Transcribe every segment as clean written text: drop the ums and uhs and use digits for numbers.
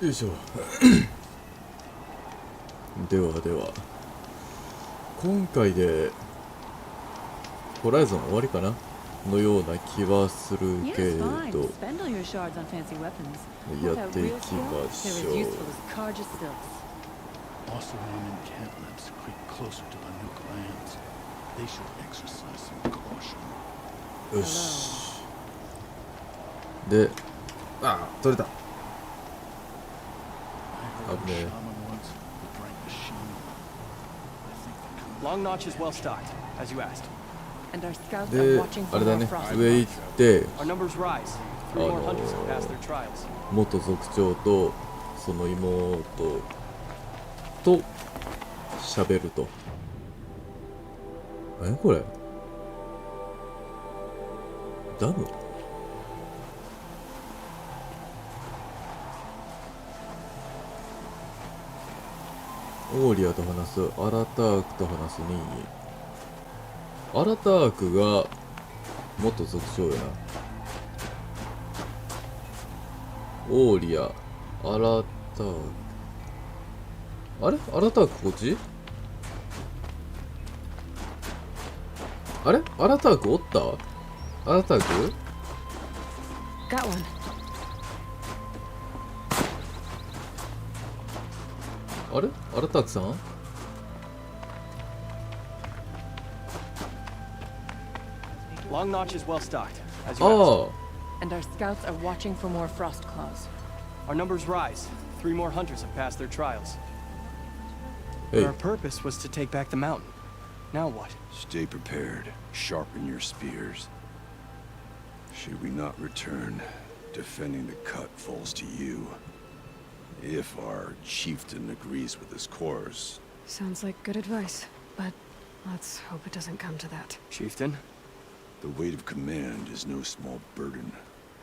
よいしょではでは今回でホライゾン終わりかなのような気はするけれど、やっていきましょう。よし。で、取れた。危ねえ。で、あれだね、上行って元族長とその妹と喋ると。何これ、ダム？オーリアと話す、アラタークと話す任意。アラタークが元族長やな。オーリア、アラターク。あれアラタークこっち？あれアラタークおった？アラターク？あれアラタークさん？Long Notch is well stocked, as you asked. And our scouts are watching for more frost claws. Our numbers rise. 3 more hunters have passed their trials. Hey. Our purpose was to take back the mountain. Now what? Stay prepared. Sharpen your spears. Should we not return, defending the cut falls to you. If our chieftain agrees with his course. Sounds like good advice, but let's hope it doesn't come to that. Chieftain? The weight of command is no small burden.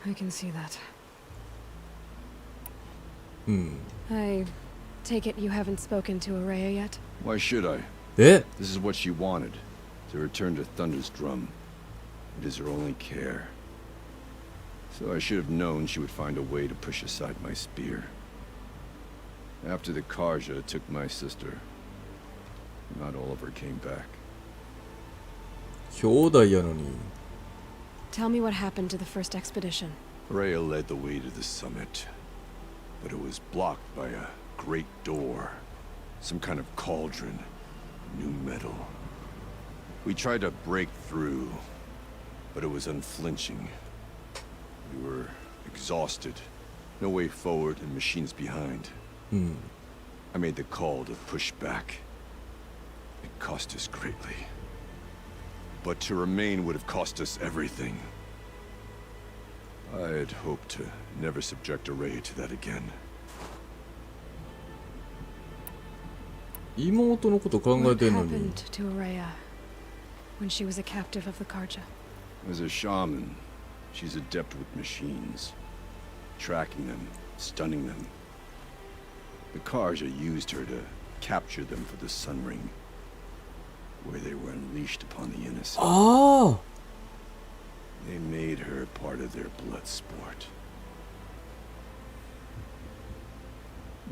I can see that. I take it you haven't spoken to Araya yet? Why should I? Yeah. This is what she wanted. To return to Thunder's drum. It is her only care. So I should have known she would find a way to push aside my spear. After the Karja took my sister, not all of her came back. 兄弟やのに。 Tell me what happened to the first expedition. Rhea led the way to the summit, but it was blocked by a great door. Some kind of cauldron. New metal. We tried to break through, but it was unflinching. We were exhausted. No way forward and machines behind. I made the call to push back. It cost us greatly. But to remain would have cost us everything. I had hoped to never subject Araya to that again. 妹のこと考えてんのに。 What happened to Araya when she was a captive of the Karja? As a shaman, she's adept with machines. Tracking them, stunning them. The Karja used her to capture them for the Sun Ring, where they were unleashed upon the innocent. They made her part of their blood sport.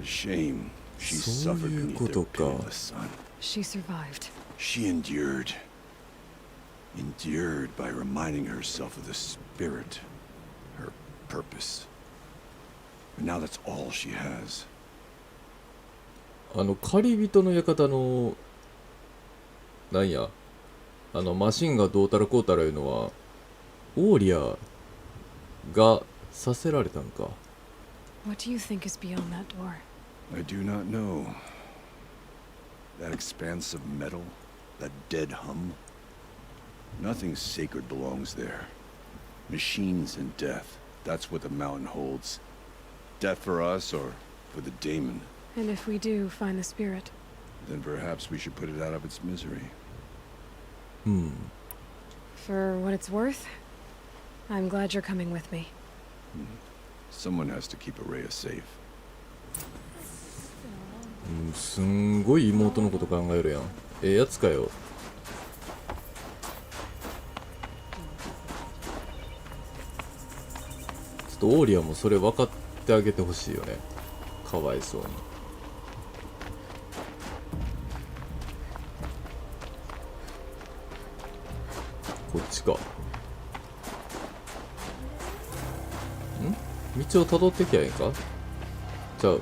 The shame she suffered beneath their pitiless sun. She survived. She endured. Endured by reminding herself of the spirit, her purpose. And now that's all she has. 狩人の館のなんやマシンがどうたらこうたらいうのはオーリアがさせられたんか。 What do you think is beyond that door? I do not know. That expanse of metal, that dead hum. Nothing sacred belongs there. Machines and death. That's what the mountain holds. Death for us or for the daemon. And if we do find the spirit, then perhaps we should put it out of its misery. For what it's worth, I'm glad you're coming with me. Someone has to keep Araya safe. すんごい妹のこと考えるやん。やつかよ。ちょっとオーリアもそれ分かってあげてほしいよね。かわいそうに。こっちか。道をたどってきゃいいんか。ちゃう。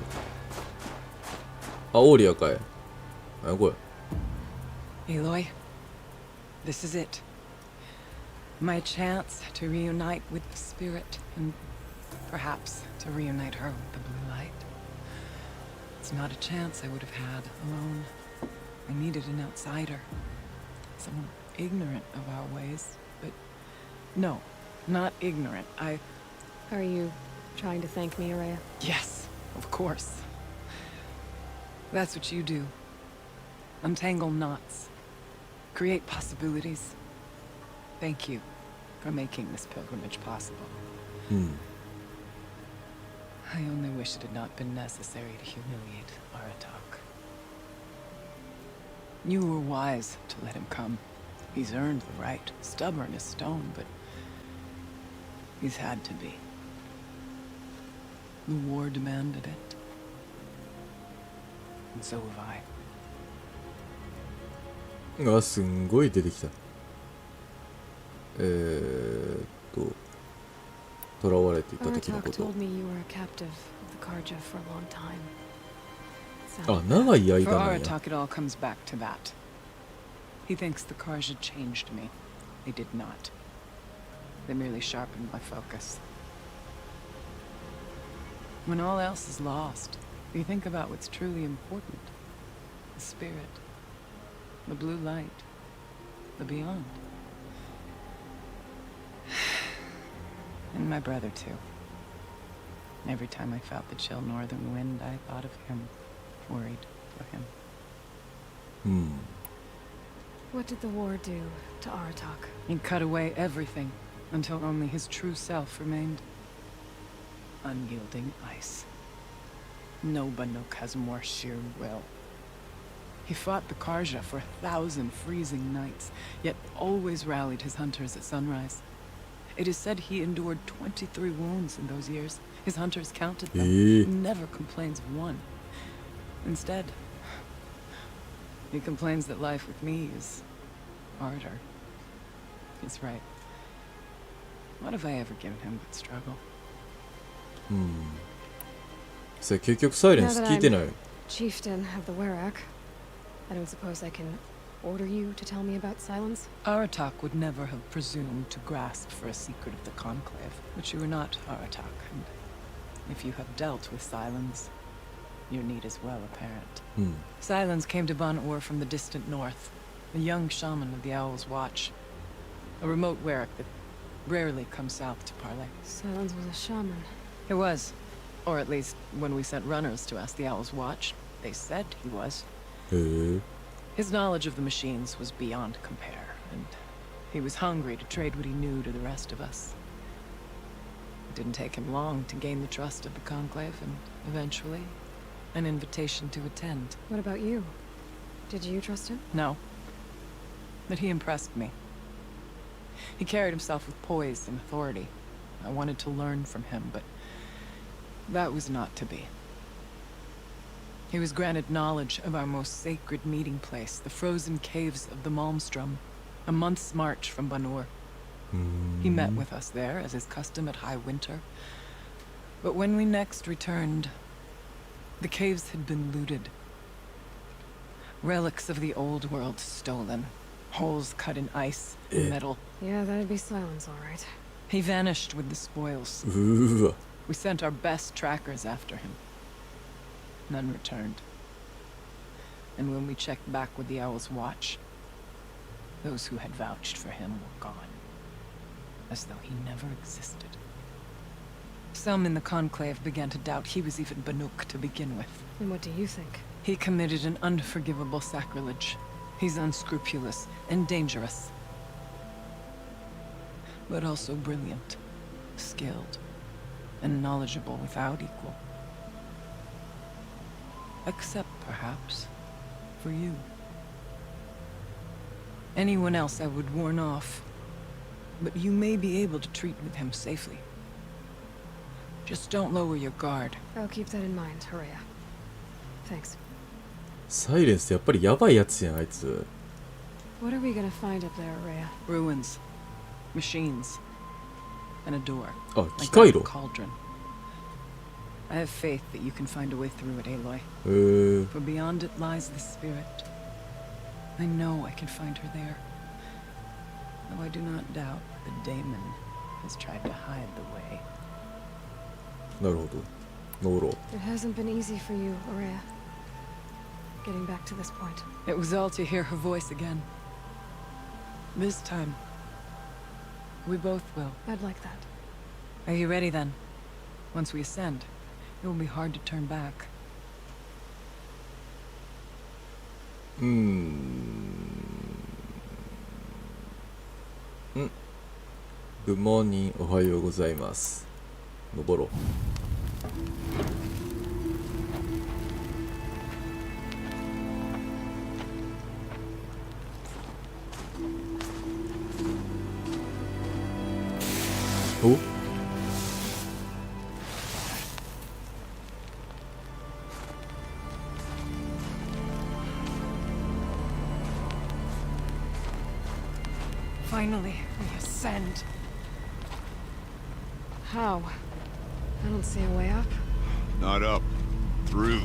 あ、オーリアかい。あ、これ。 Aloy, this is it. My chance to reunite with the spirit, and perhaps to reunite her with the blue light. It's not a chance I would have had alone. I needed an outsider. Someone ignorant of our ways, but no, not ignorant. Are you trying to thank me, Araya? Yes, of course. That's what you do. Untangle knots. Create possibilities. Thank you for making this pilgrimage possible. I only wish it had not been necessary to humiliate Aratak. You were wise to let him come. He's earned the right. Stubborn as stone, but he's had to be. The war demanded it. And so have I. あ、すんごい出てきた。囚われていた時のこ Aratak と。 told me you were a captive of the Karja for a long time. あ、長い For 間なんや。 Aratak, it all comes back to that. He thinks the Karja changed me. They did not. They merely sharpened my focus. When all else is lost, you think about what's truly important. The spirit. The blue light. The beyond. And my brother, too. Every time I felt the chill northern wind, I thought of him. Worried for him. What did the war do to Aratak? He cut away everything until only his true self remained. Unyielding ice. No Banuk has more sheer will. He fought the Karja for 1,000 freezing nights, yet always rallied his hunters at sunrise. It is said he endured 23 wounds in those years. His hunters counted them. He never complains of one. Instead, he complains that life with me is harder. He's right. What have I ever given him but struggle? それ結局サイレンス聞いてない。 Chieftain of the Werak, I don't suppose I can order you to tell me about silence? Aratak would never have presumed to grasp for a secret of the Conclave, but you are not Aratak, and if you have dealt with Silence, your need is well apparent. Silence came to Ban-Ur from the distant north, a young shaman of the Owl's Watch, a remote Werak that rarely comes south to parley. Silence was a shaman. He was, or at least when we sent runners to ask the Owl's Watch, they said he was. へえ。 His knowledge of the machines was beyond compare, and he was hungry to trade what he knew to the rest of us. It didn't take him long to gain the trust of the Conclave, and eventually, an invitation to attend. What about you? Did you trust him? No. But he impressed me. He carried himself with poise and authority. I wanted to learn from him, but that was not to be. He was granted knowledge of our most sacred meeting place, the frozen caves of the Malmstrom, a month's march from Ban-Ur. He met with us there, as is custom at high winter. But when we next returned, the caves had been looted. Relics of the old world stolen. Holes cut in ice and metal. Yeah, that'd be Silence, all right. He vanished with the spoils. うーわ。 We sent our best trackers after him. None returned. And when we checked back with the Owl's Watch, those who had vouched for him were gone. As though he never existed. Some in the Conclave began to doubt he was even Banuk to begin with. And what do you think? He committed an unforgivable sacrilege. He's unscrupulous and dangerous. But also brilliant, skilled, and knowledgeable without equal. Except, perhaps, for you. Anyone else I would warn off, but you may be able to treat with him safely. Just don't lower your guard. I'll keep that in mind, Horea. Thanks. サイレンスってやっぱりやばいやつやん、あいつ。 What are we gonna find up there, Horea? Ruins, machines, and a door. あ、 Like 機械 that 炉。 cauldron. I have faith that you can find a way through it, Aloy. へえ。 For beyond it lies the spirit. I know I can find her there. Though I do not doubt that Damon has tried to hide the way. なるほど。ノーロー。 It hasn't been easy for you, Horea. Getting back to this point. It was all to hear her voice again. This time, we both will. I'd like that. Are you ready then? Once we ascend, it will be hard to turn back. グッモーニング、おはようございます。登ろう。おFinally, we ascend. How? I don't see a way up. Not up. Through.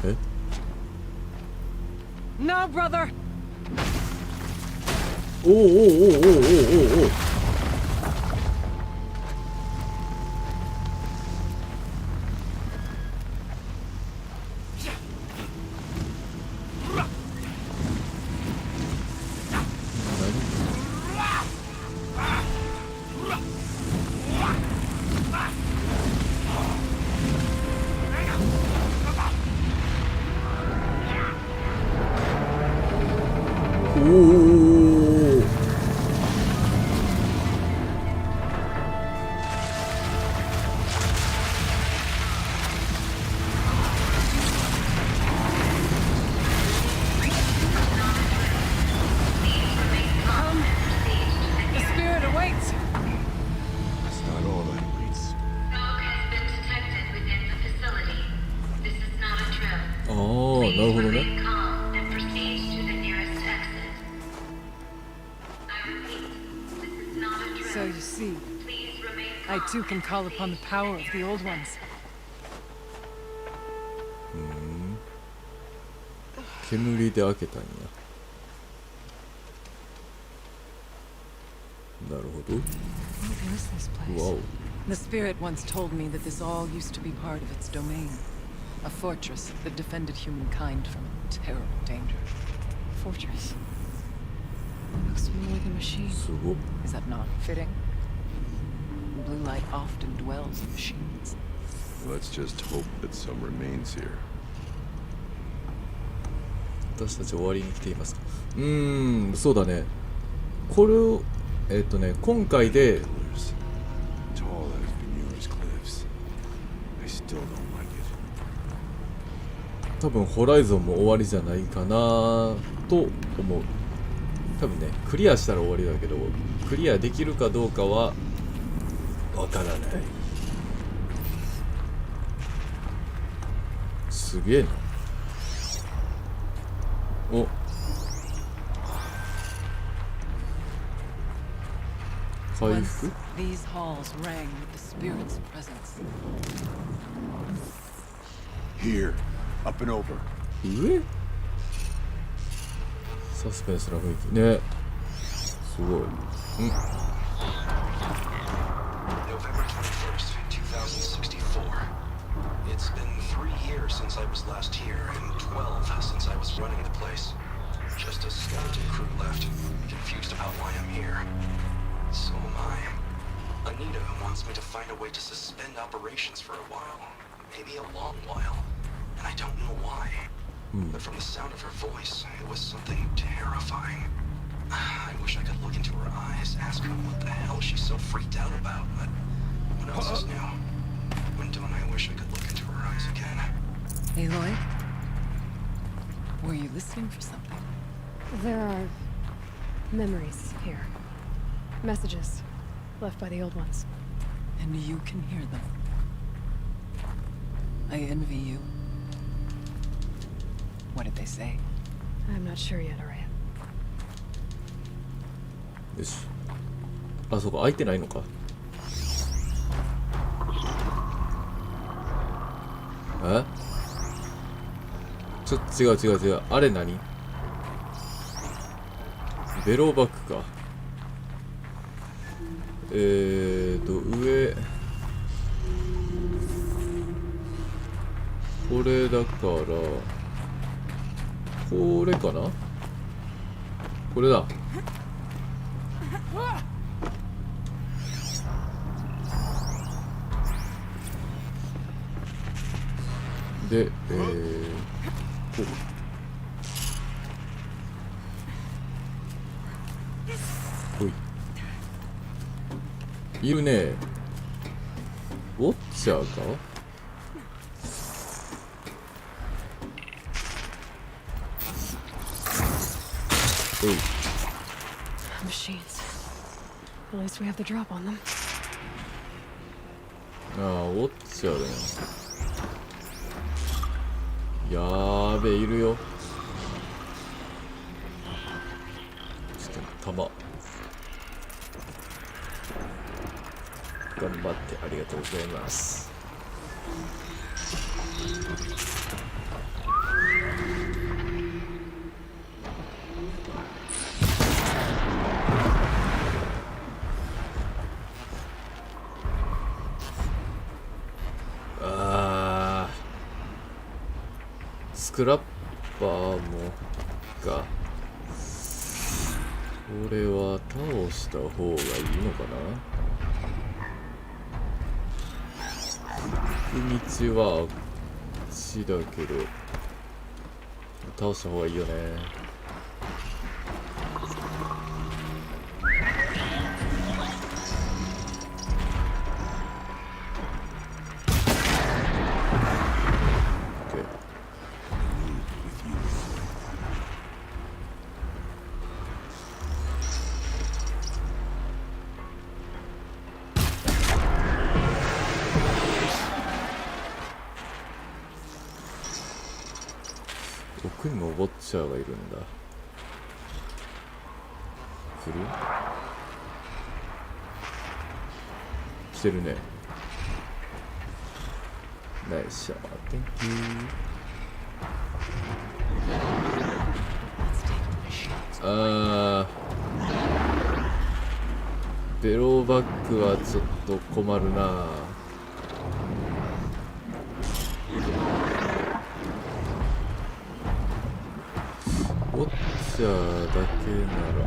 え No, brother! おおおおおおおおお。The spirit awaits! That's not all that waits. Smoke has been detected within the facility. This is not a drill. ああ、なる Please ほどね。 remain calm and proceed to the nearest exit. I repeat, this is not a drill. So you see, Please remain I calm too can and call upon the proceed power to of the old ones. 煙で開けたんや。なるほど。 What is this place? わお。 The spirit once told me that this all used to be part of its domain. A fortress that defended humankind from terrible danger. Fortress. It looks more like a machine. すごっ。 Is that not fitting? Blue light often dwells in machines. Let's just hope that some remains here. 私たち終わりに来ていますか。そうだね。これを今回で Pillars, tall as Venure's cliffs. I still don't like it. 多分ホライゾンも終わりじゃないかなと思う。多分ね、クリアしたら終わりだけど、クリアできるかどうかはわからない。すげえな。お、回 Once 復 these halls rang with the spirit's presence. Here, up and over. 上サスペンスな雰囲気ね。すごい。November 21st, 2064. It's been 3 years since I was last here, and 12 since I was running the place. Just a skeleton crew left, confused about why I'm here. So am I. Anita wants me to find a way to suspend operations for a while. Maybe a long while. And I don't know why. But from the sound of her voice, it was something terrifying. I wish I could look into her eyes, ask her what the hell she's so freaked out about, but what else is new? When don't I wish I could look into her eyes again? Aloy? Were you listening for something? There are memories here. Messages left by the old ones. And you can hear them. I envy you. What did they say? I'm not sure yet, Araya. よし。あ、そうか、開いてないのか。え？ちょっと違う。あれ何？ベローバックか。上。これだから、これかな？これだ。で、こう。ほい。いるね。ウォッチャーか？ほい。Machines. At least we have the drop on them. ああ、ウォッチャーだよ。やーべえ、いるよ。ちょっと弾頑張ってありがとうございます。スクラッパーもか。これは倒した方がいいのかな。行く道はあっちだけど倒した方がいいよね。奥にもウォッチャーがいるんだ。来る？来てるね。ナイスショット。Thank you。ベローバックはちょっと困るな。ウォッチャーだけなら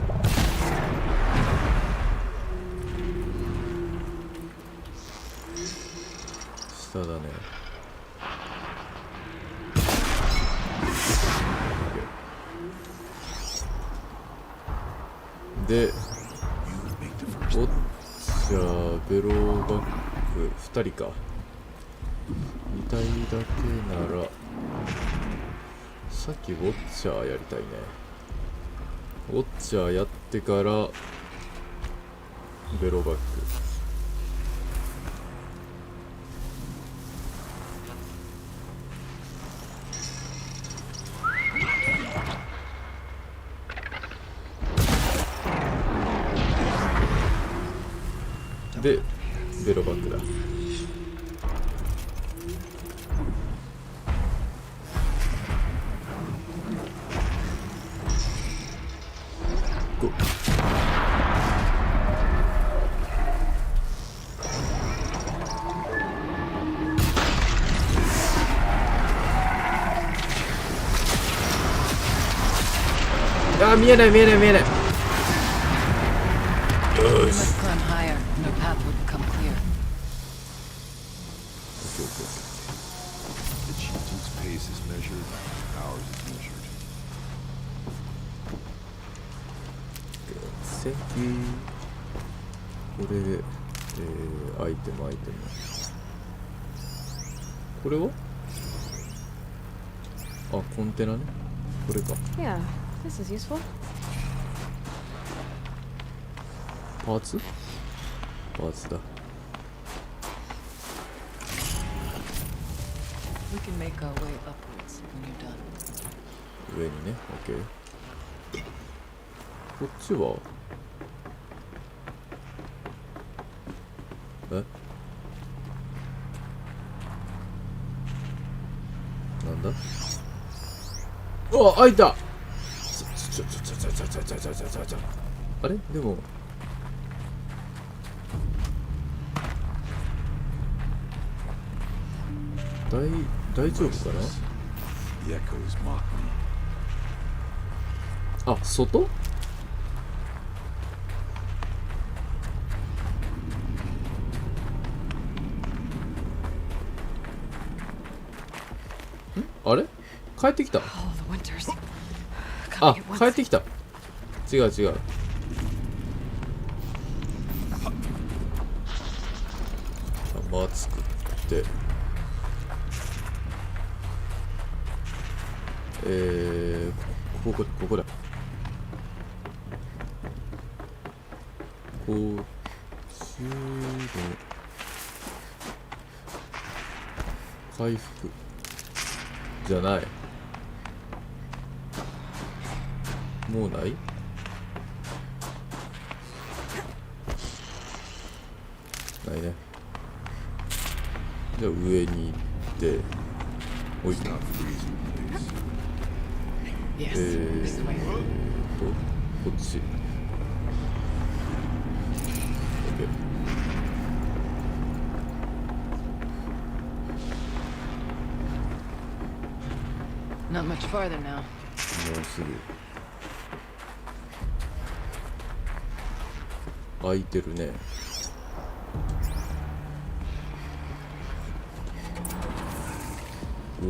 下だね。で、ウォッチャー、ベローバック、2人か。2体だけならさっきウォッチャーやりたいね。ウォッチャーやってからベロバック。でベロバックだ。あー、見えない。You must climb higher, and the path would become clear. The chieftain's pace is measured, ours is measured. Thank you。これで、アイテム。これは？あ、コンテナね。これか。Yeah, this is useful. パーツだ。We can make our way upwards when you're done. 上にね、OK。こっちはなんだ。うわ、開いた。あれでも大丈夫かな。 The echoes mock me. あ、外？ん？あれ？帰ってきた。あ、帰ってきた。違う違う。玉作って。ここだ。こっちの回復じゃない。もうない？ないね。じゃあ上に行っておいた。こっち。OK。Not much farther now. もうすぐ。開いてるね。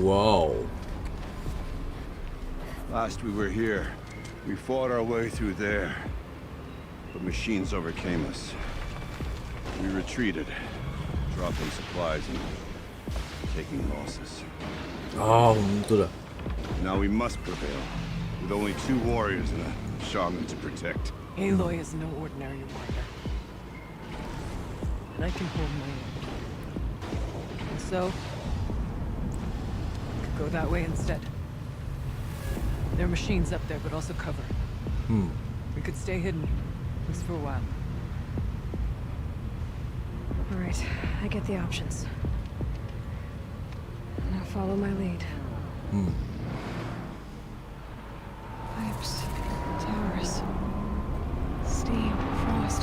わお。Last we were here, we fought our way through there, but machines overcame us. We retreated, dropping supplies and taking losses. ああ、本当だ。Now we must prevail, with only 2 warriors and a shaman to protect. Aloy is no ordinary warrior. And I can hold my own. And so, we could go that way instead. There are machines up there, but also cover. We could stay hidden, at least for a while. All right, I get the options. Now follow my lead. Pipes, towers, steam, frost.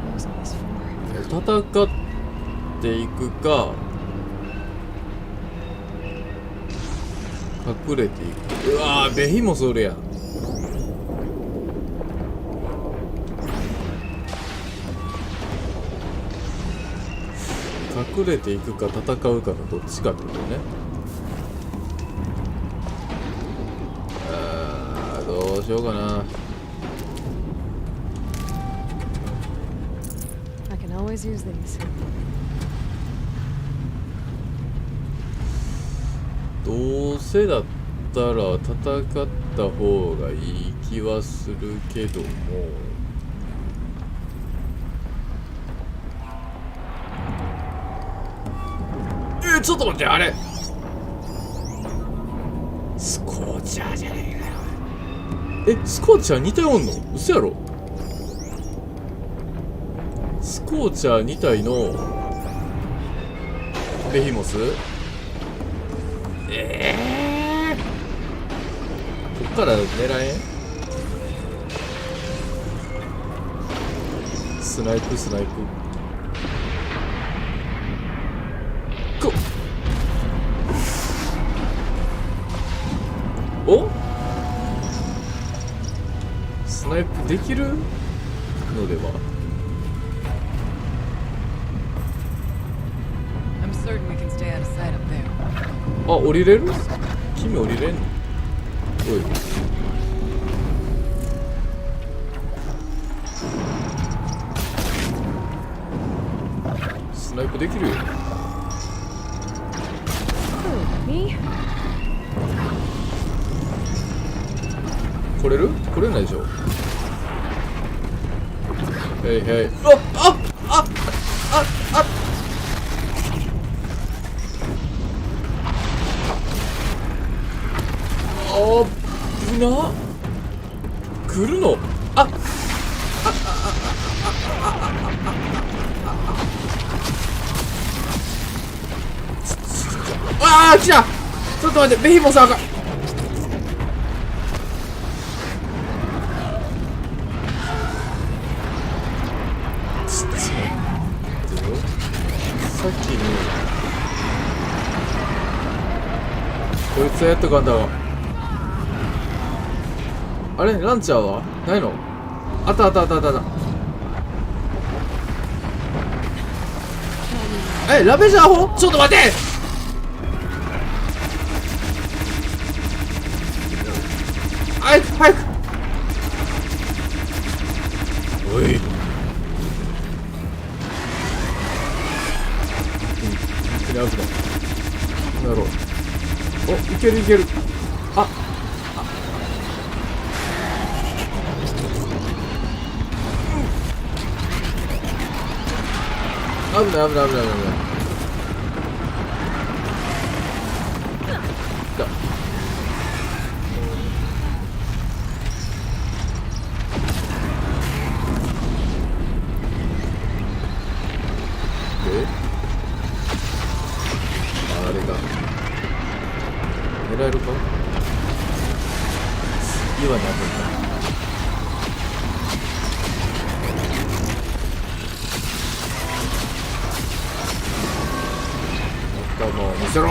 What was all this for? 戦っていくか隠れていく。うわー、ベヒもそれや。隠れていくか戦うかのどっちかってことね。どうしようかな。I can always use these. どうせだったら戦った方がいい気はするけども、ちょっと待って、あれスコーチャーじゃねえかよ。スコーチャー2体おんの？嘘やろ。スコーチャー2体のベヒモス。こっから狙えん？スナイプお？スナイプできるのでは。あ、降りれる？君降りれんの？おい。スナイプできるよ。来れる？来れないでしょ。へいへい。危な。来るの。ああ来た。ちょっと待って、ベヒモさんが。さっきにこいつはやっとかんだわ。あれランチャーはないの？あったあったあったあった。ラベジャー砲？ちょっと待って。早く早く。おい。危ない。なろう。お、いけるいける。あ危ない危ない危ない危ない。来た。あれが狙えるか？次は何だ？頭を見せろ。お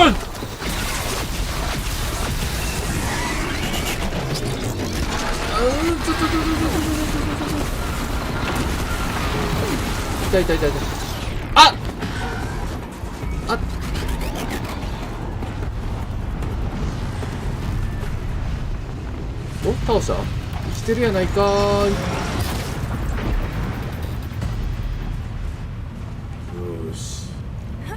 い！痛い痛い痛い痛い。ああお、倒した？生きてるやないかーい。よーし。い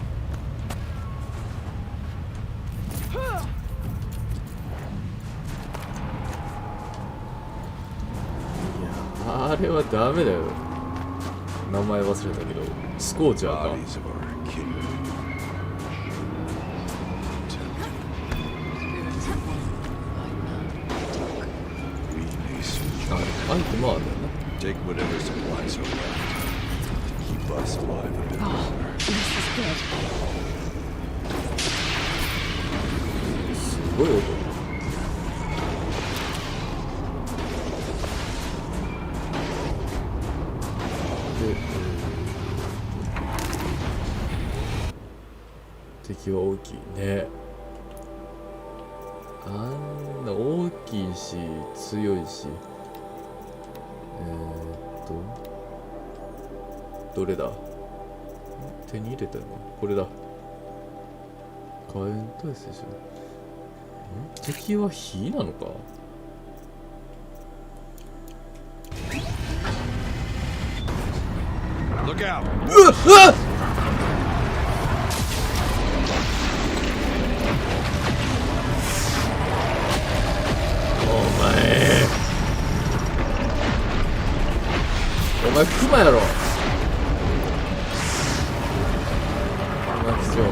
や、あれはダメだよ。名前忘れたけど、スコーチャーか。Bodies of our kindred. アイテムはあるんだよな。 Take whatever supplies are left. Keep us alive a bit longer. すごい音。で、敵は大きいね。あんな大きいし強いし。どれだ？手に入れたよな。これだ。火炎体制でしょ。敵は火なのか？Look out! うわっ！お前クマやろ。マキション。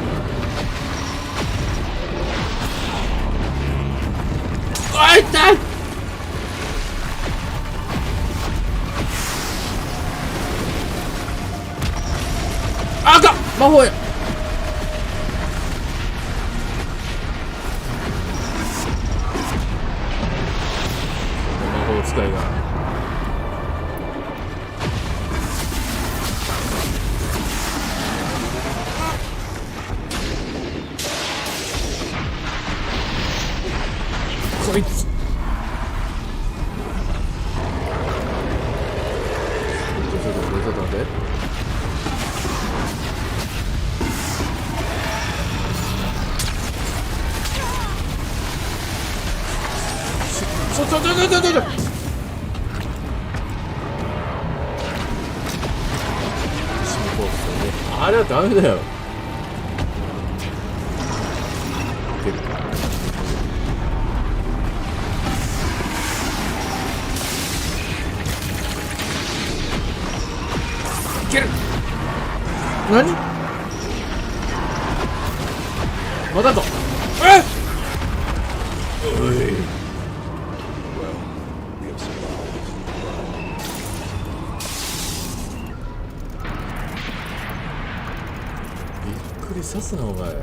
あ、痛い。あかん、魔法や。魔法使いが。こいつ。ちょっと待って。あれはダメだよ。いける。何？まだと。Well, we have survived. びっくりさすなお前。よ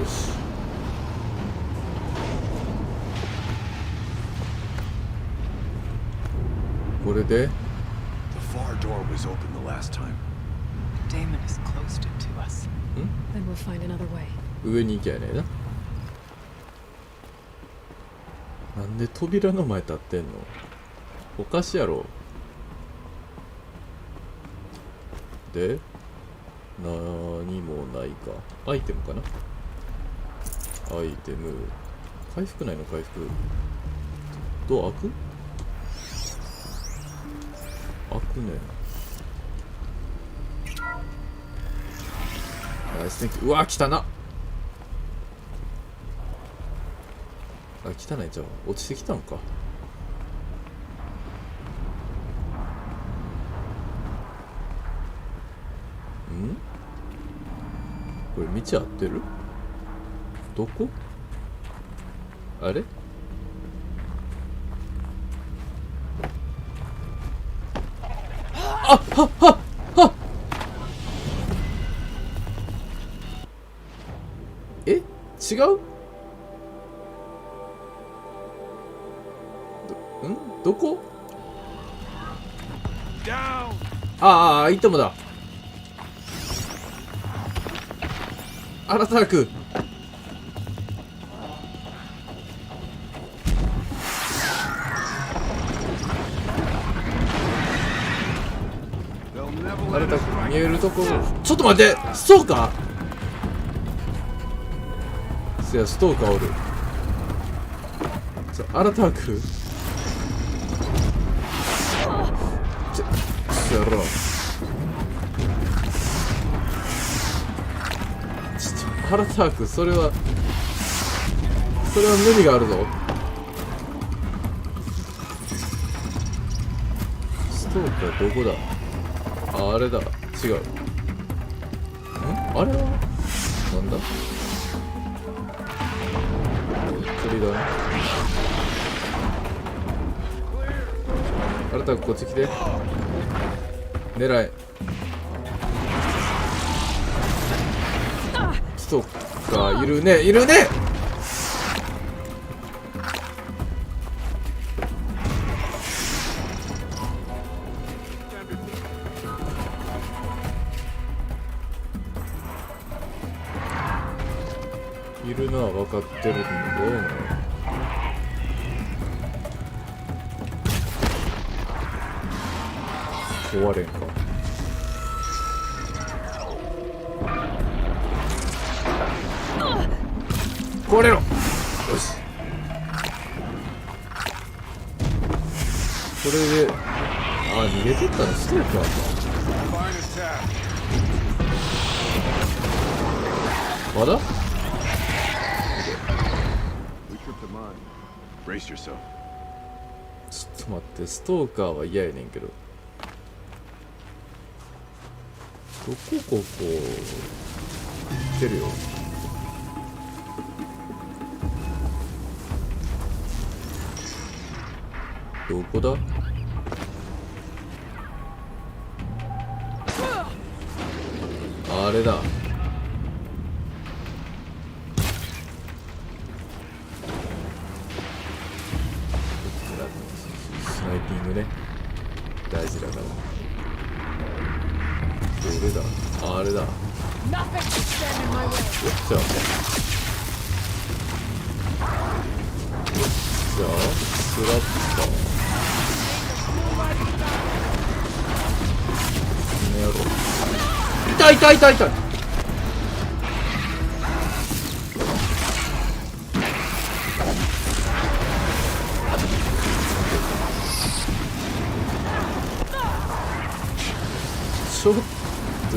し。これで The far door was open the last time. Damon has closed it to us. Then we'll find another way. 上に行きゃいねえな。なんで扉の前立ってんの？おかしいやろ。で何もないか。アイテムかな。アイテム回復ないの？回復ドア開く？開くね。ナイステンキュー。うわ汚な。あ、汚いじゃん。落ちてきたんか。ん？これ道合ってる？どこ？あれ？あっはっはっはっ。え？違う？どこ？ああ、いいともだ。アラターク。アラターク見えるところ。ちょっと待って、ストーカー。せや、ストーカーおる。アラターク。やろう。ハラターク、それは無理があるぞ。ストーカーどこだ？あ、あれだ。違う。あれはなんだ？鳥だな。ハラタークこっち来て。狙え。ストーカーいるね、いるね。いるのは分かってるんだよ。壊れんか。壊れろ。よし。これで、あ、逃げてったのストーカーか。まだ？ Brace yourself. ちょっと待って、ストーカーは嫌やねんけど。どこここ行ってるよ。どこだ？あれだ。スナイピングね、大事だから。どれだ？あれだ。よっしゃ。よっしゃ。スラッパー。痛い痛い痛い痛い。ちょっと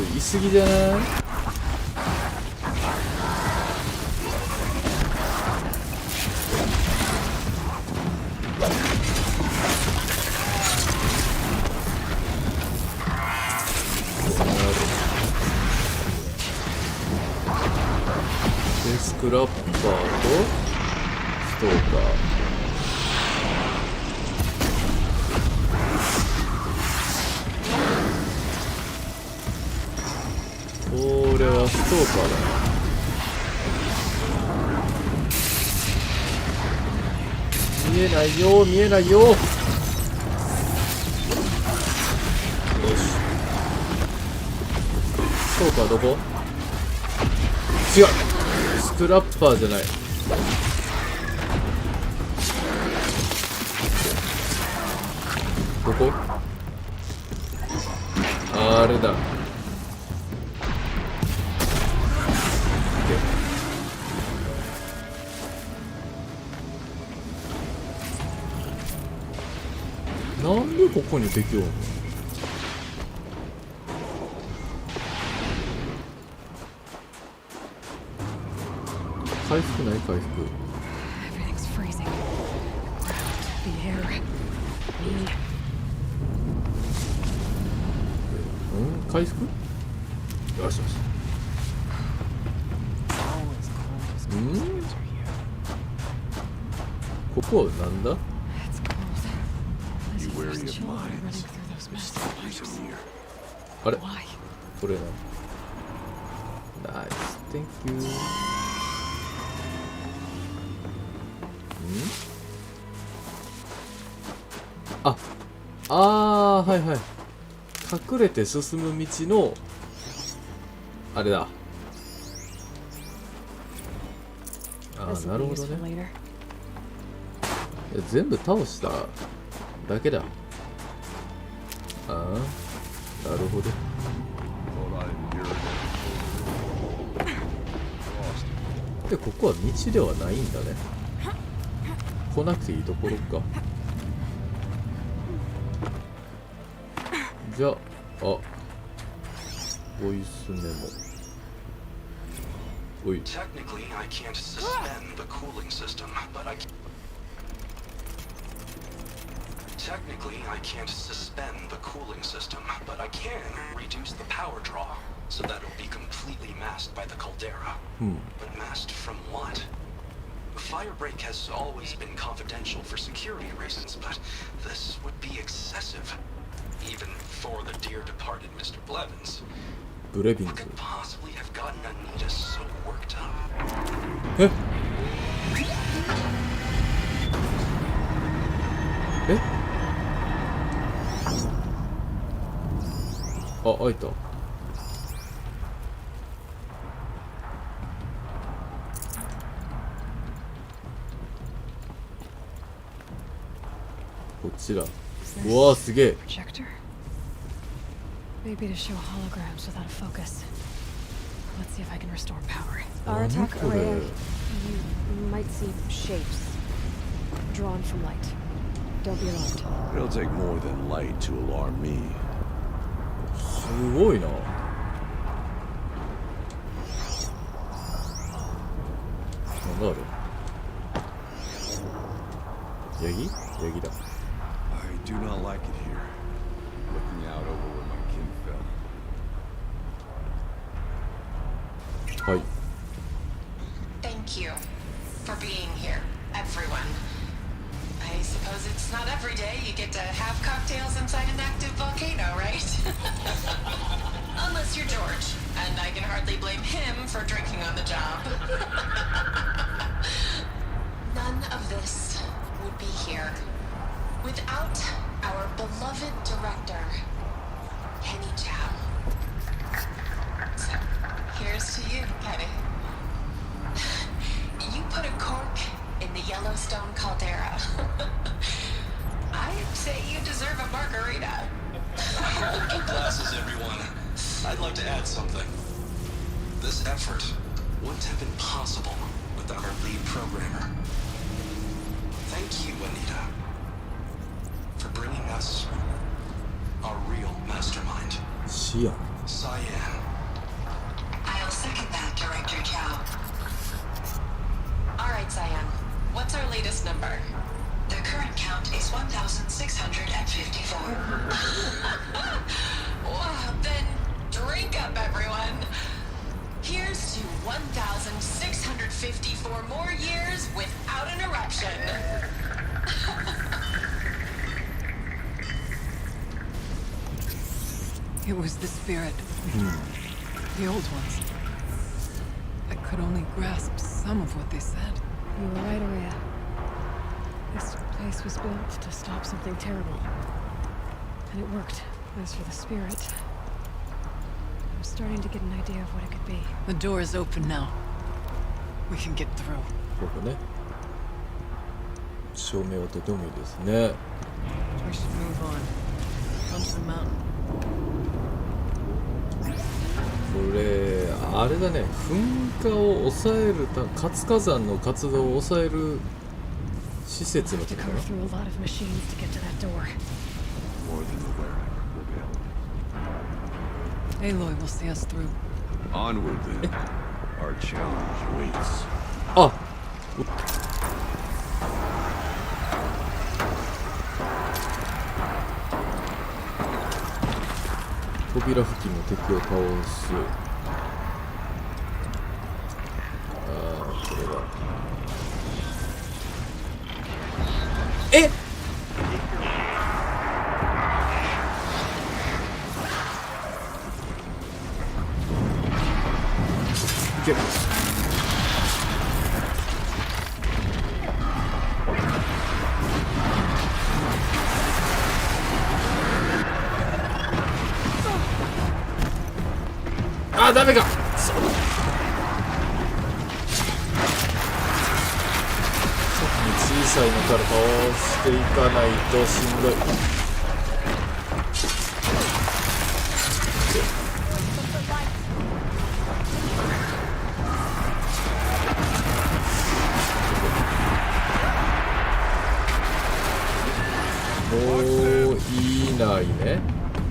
言い過ぎじゃない？でスクラッパーとストーカー。これはストーカーだな。見えないよ見えないよ。よし、ストーカーどこ？違う、スクラッパーじゃない。どこ？あれだ。なんでここに敵おんの？回復ない回復。Everything's freezing. The ground, the air, me. 回復？よしよし。ここはなんだ？ It's cold. Be wary of Children running mines. through those There's massive some reason pipes. here. あれ Why? これな。ナイス、Thank you。はいはい。隠れて進む道のあれだ。This な will る be ほど useful ね。 later. いや全部倒しただけだ。なるほど。で、ここは道ではないんだね。来なくていいところか。じゃあ、ボイスメモ。おい。 Technically, I can't suspend the cooling system, but I can... Technically, I can't suspend the cooling system, but I can reduce the power draw, so that it'll be completely masked by the caldera. But masked from what? Firebreak has always been confidential for security reasons, but this would be excessive. Even for the dear departed Mr. Blevins. ブレビン What ズ。 could possibly have gotten Anita so worked up? え開いた。こっちだ。うわーすげえ。 Projector? Maybe to show holograms without a focus. Let's see if I can restore power. Our attack array. You might see shapes drawn from light. Don't be alarmed. It'll take more than light to alarm me. すごいな。なんだあれ。ヤギ？ヤギだ。 I do not like it here. Looking out over where my kin fell. はい。 Thank you for being here, everyone. I suppose it's not every day you get to have cocktails inside an active volcano, right? Unless you're George, and I can hardly blame him for drinking on the job. None of this would be here without our beloved director, Kenny Chow. So, here's to you, Kenny. You put a cork in the Yellowstone caldera. I'd say you deserve a margarita. Hold your glasses, everyone. I'd like to add something. This effort wouldn't have been possible without our lead programmer. Thank you, Anita, for bringing us our real mastermind, シアン。 Cyan. I'll second that, Director Chow. All right, Cyan. What's our latest number? The current count is 1,654. Wow, then drink up, everyone. Here's to 1,654. 54 more years without an eruption. It was the spirit. The old ones. I could only grasp some of what they said. You were right, Araya. This place was built to stop something terrible. And it worked. As for the spirit, I'm starting to get an idea of what it could be. The door is open now. We can get through. ここね。照明はとてもいいですね。 We should move on. Onto the mountain. これあれだね、噴火を抑える活火山の活動を抑える施設の To とこ carve ろ through a lot of machines to get to that door. More than aware. We'll be able Aloy will see us through. Onward then. Our challenge waits. あ、扉付近の敵を倒す。これはえっ、いける。あ、ダメか。そうだ。小さいのから倒していかないとしんどい。もういないね。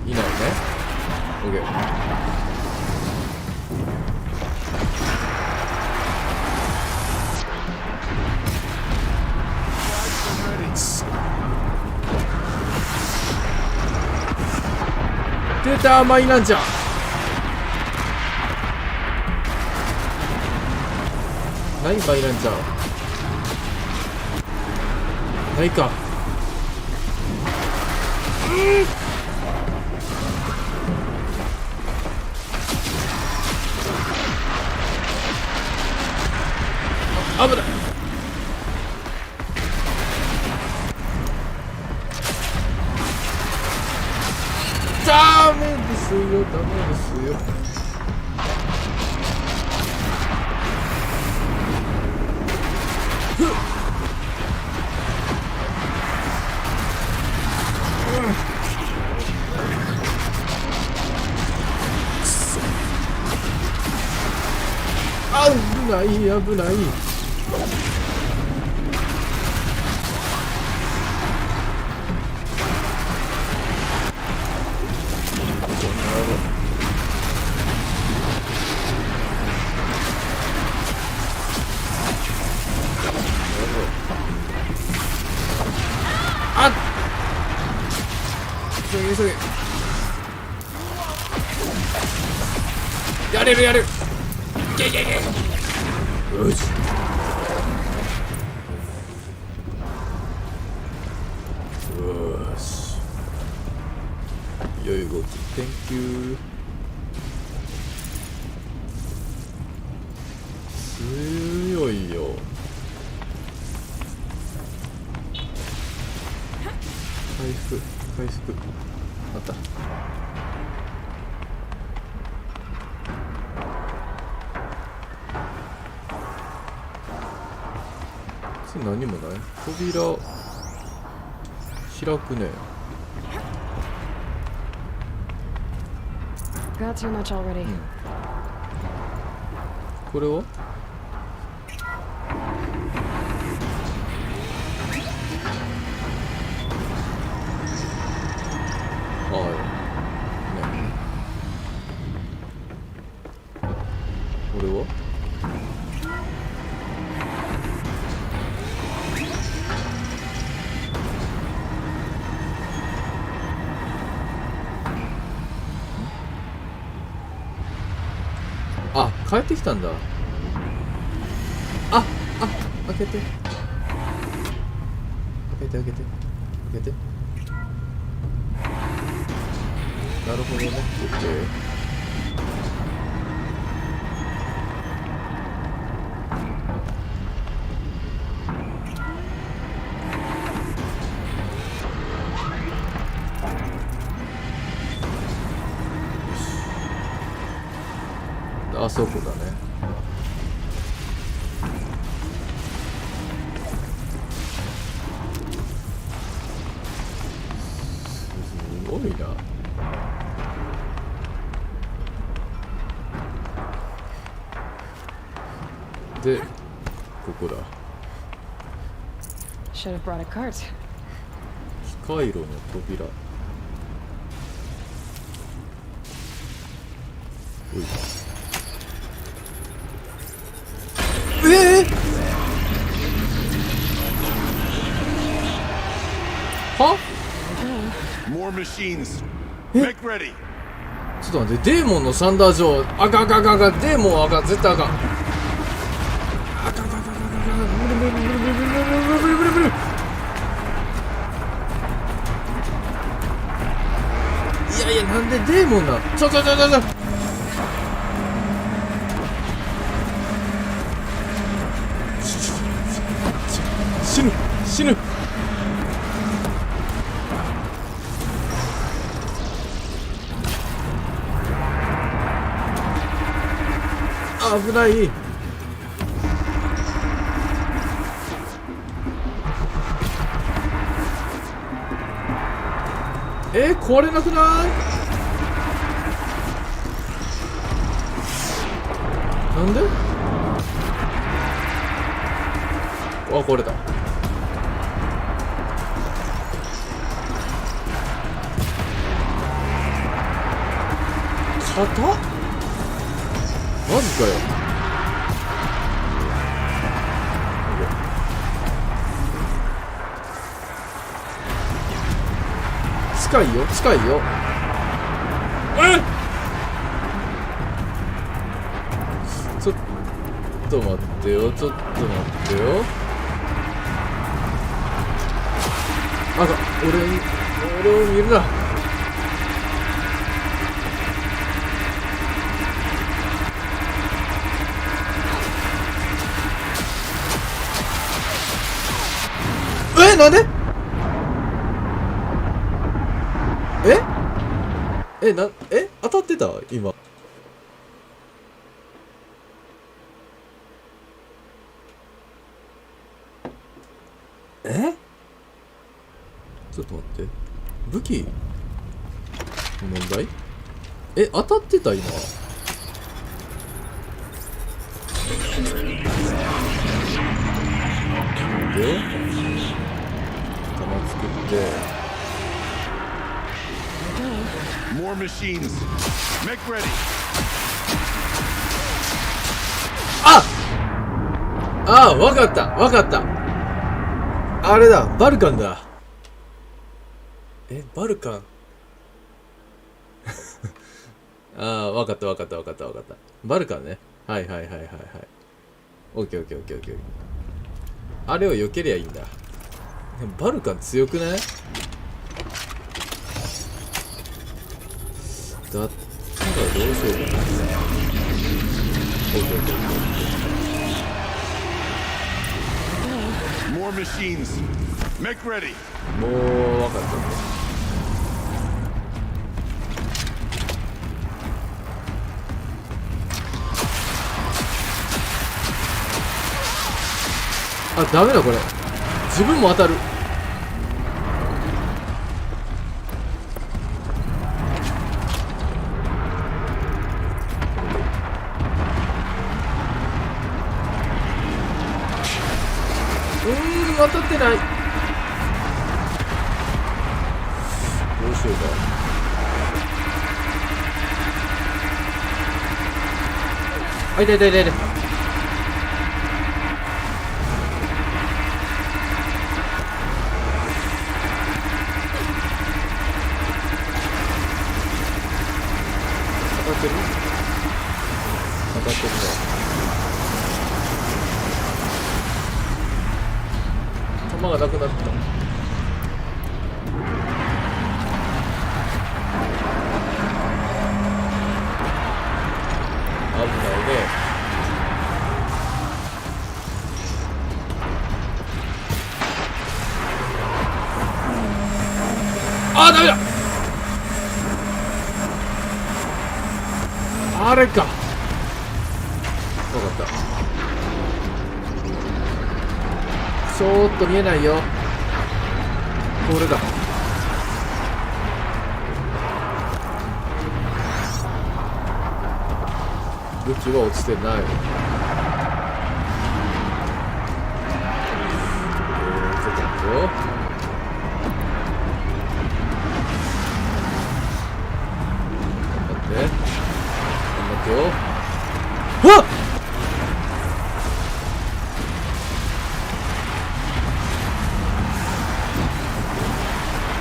いないね。OK。出た、マイナンちゃん。ないマイナンちゃん。ないか。危ない。ダメですよ、ダメですよ。危ない、危ない。あっ、急げ急げ。やれるやれる。いけいけいけ。よし。よし。良い動き。Thank you。強いよ。回復回復。あった。次何もない。扉開くね。Got too much already. これはああ、ね。これはあ、帰ってきたんだ。あ開けて開けてなるほどね。OK。あそこだね。すごいな。で、ここだ。Should have brought a cart. 機械炉の扉。おい。は？ More machines. Make ready. ちょっと待って、デーモンのサンダー城、あかん、デーモンはあかん、絶対あかん。無理。いや、なんでデーモンなん？ちょ。死ぬ。危ない。壊れなくない？なんで？あ、壊れた。肩？マジかよ。近いよ。ちょっと待ってよ。あかん、俺を見るな。なんで？当たってた今。ちょっと待って。武器の問題？当たってた今。で弾作って。More machines. Make ready. わかった。あれだ、バルカンだ。バルカン。わかった。バルカンね。はい。オッケー。あれを避けりゃいいんだ。バルカン強くない？だったらどうしようかな。More machines. Make ready. もう分かったね。ダメだこれ。自分も当たる。当たってない。どうしようか。痛い。当たってるね。弾がなくなった。危ないね。あー、ダメだ。あれか。分かった。ちょっと見えないよ。これだ。武器は落ちてない。ちょっと待ってよ。頑張って。頑張ってよ。わっ！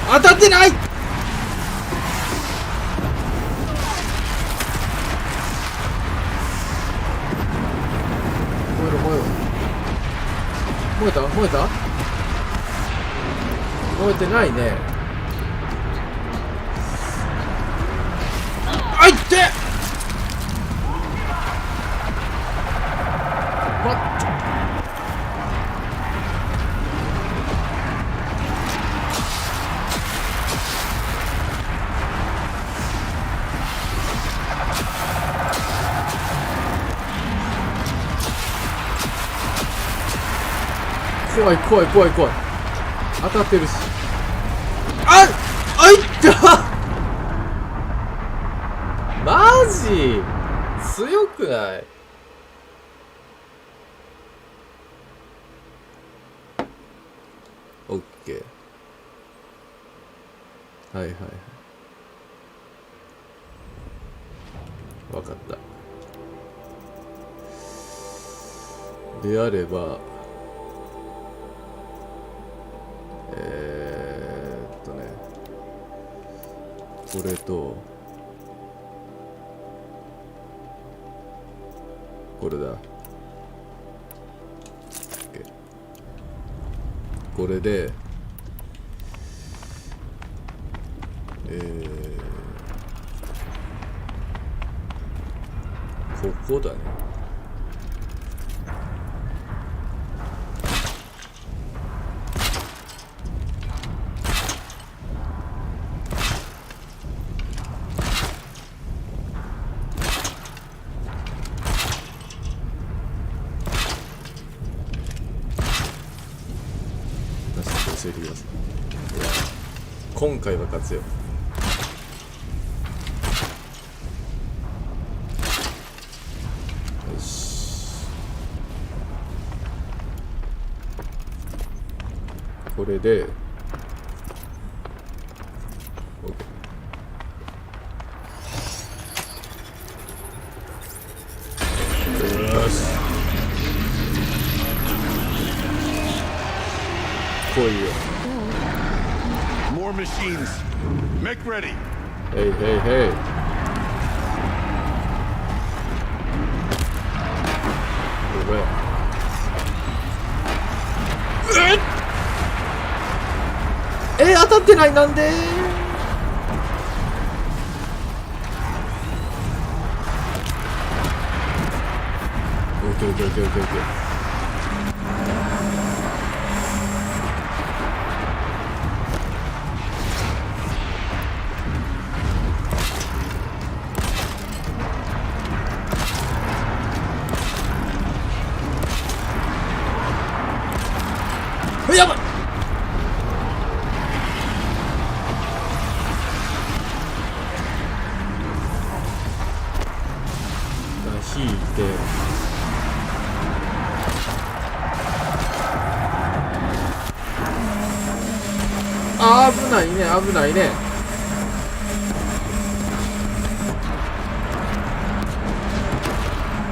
当たってない。燃えた？燃えた？燃えてないね。あいって！怖い怖い怖い怖い。当たってるし。あいったマジ強くない？オッケー。はいはいはい。わかった。であればこれとこれだ。これでここだね。今回は勝つよ。よし。これで OK。よし。来いよ。More machines. Make ready. Hey, hey, hey. Where? 当たってない。なんで？オッケーオッケーオッケーオッケーオッケー。やばい。引いて危ないね危ないね。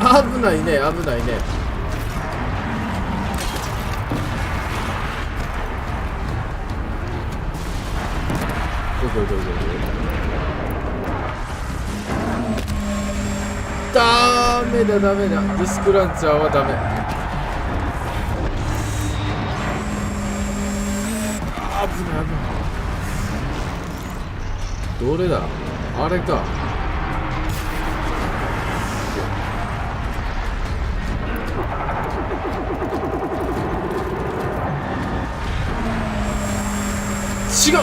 危ないね危ないね。ダメだダメだ。ディスクランチャーはダメ。どれだ、あれか。違う。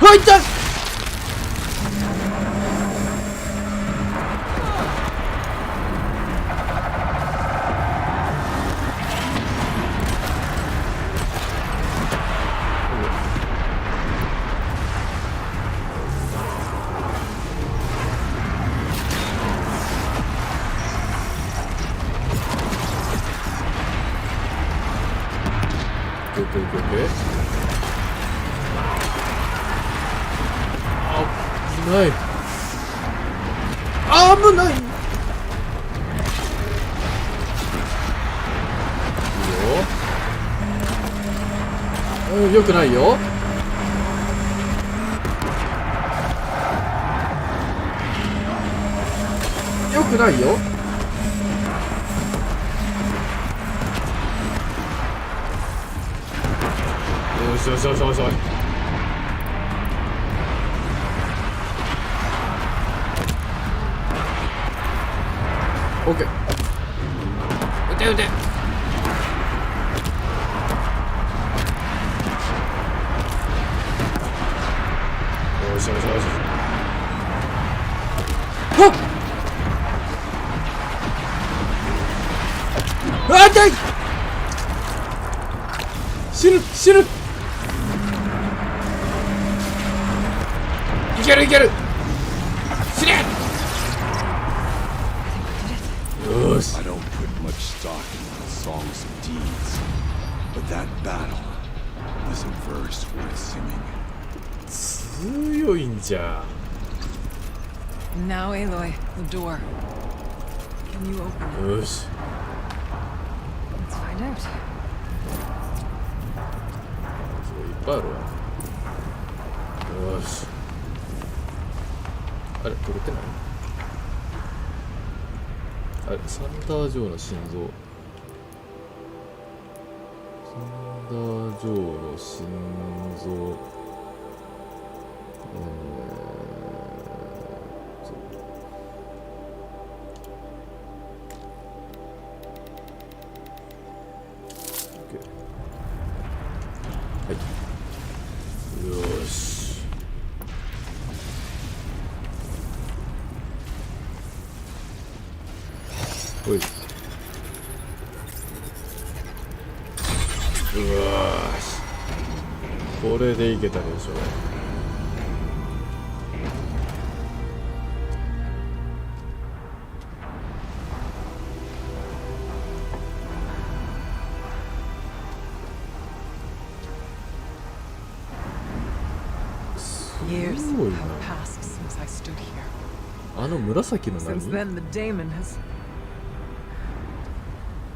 入った。危ない。危ない。いいよ。よくないよ。よくないよ。よしよしよしよしよし。オッケー。撃て撃て。よしよしよし。はっ。あ、痛い。死ぬ死ぬ。いけるいける。死ね。I don't put much stock in songs of deeds, but that battle is a verse worth singing. 強いんじゃ。 Now, Aloy, the door. Can you open it? よし。 Let's find out. すごいいっぱいあるわ。よし。あれ取れてない？あれサンダー・ジョーの心臓。サンダー・ジョーの心臓。はい。よし。おい。うわーし。これでいけたでしょ。Years すごいな。 have passed since I stood here. あの紫の Since 何？ then, the daemon has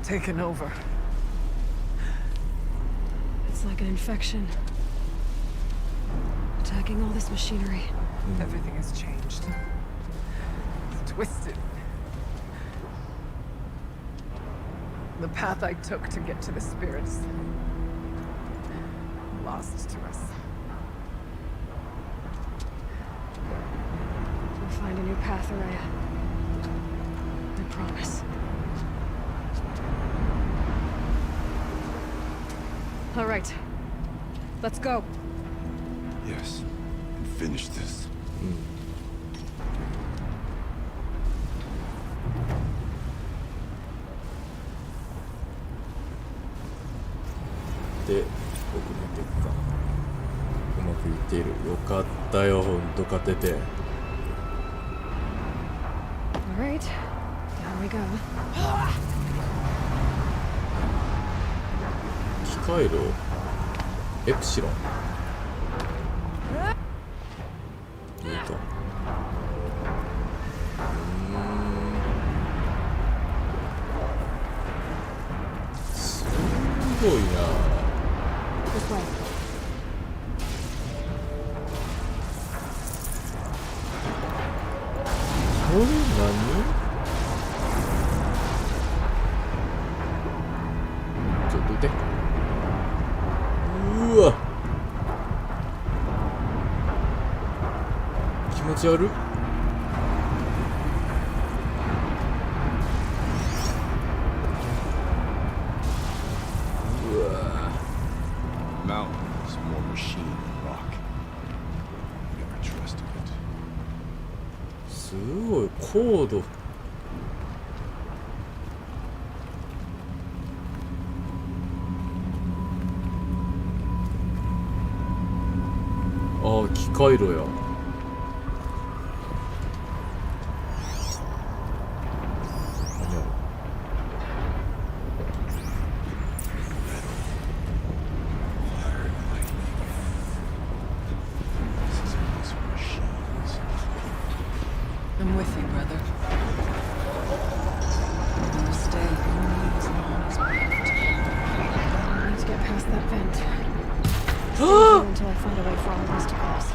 taken over. It's like an infection. Attacking all this machinery. Everything has changed. It's twisted. The path I took to get to the spirits, lost to us. We'll find a new path, Araya. I promise. All right. Let's go. Yes, and finish this. で、僕見ていくか。うまくいっている。よかったよ、ほんと勝てて。 All right. Down we go. 機械炉エプシロン。いいか。すごいな。 This way. れ何？ちょっといて。うわ、気持ち悪っ。Mountains, more machine than rock. Never trusted it. すごい高度。ああ、機械炉や。何やろ。I'm with you, brother. I'll stay only as long as we have to. I need to get past that vent. Stay here until I find a way for all of us to cross.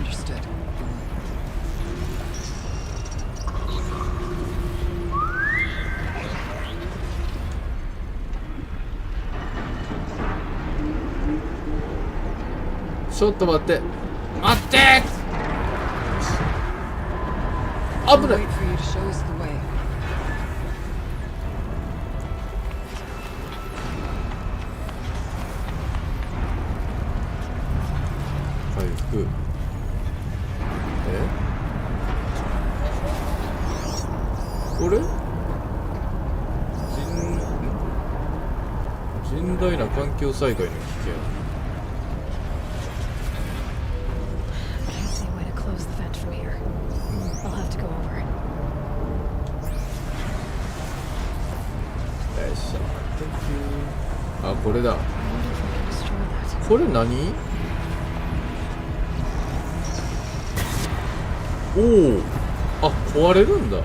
Understood. ちょっと待って。待って。危 We'll ない。 wait for you to show us the way. 回復。これ？甚大な環境災害の危険。Can't see a way to close the vent from here. I'll have to go over it. よいしょ。あ、これだ。 I wonder if I can destroy that. これ何？おお。あ、壊れるんだ。Time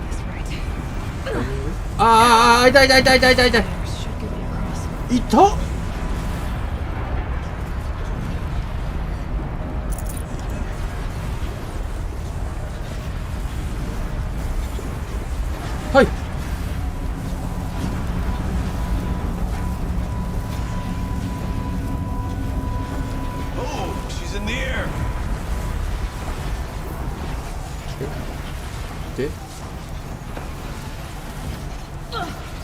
this right. ああ、痛い痛い痛い痛い痛い痛い。 There should get me across. 痛っ。はい。Oh, she's in the air. で、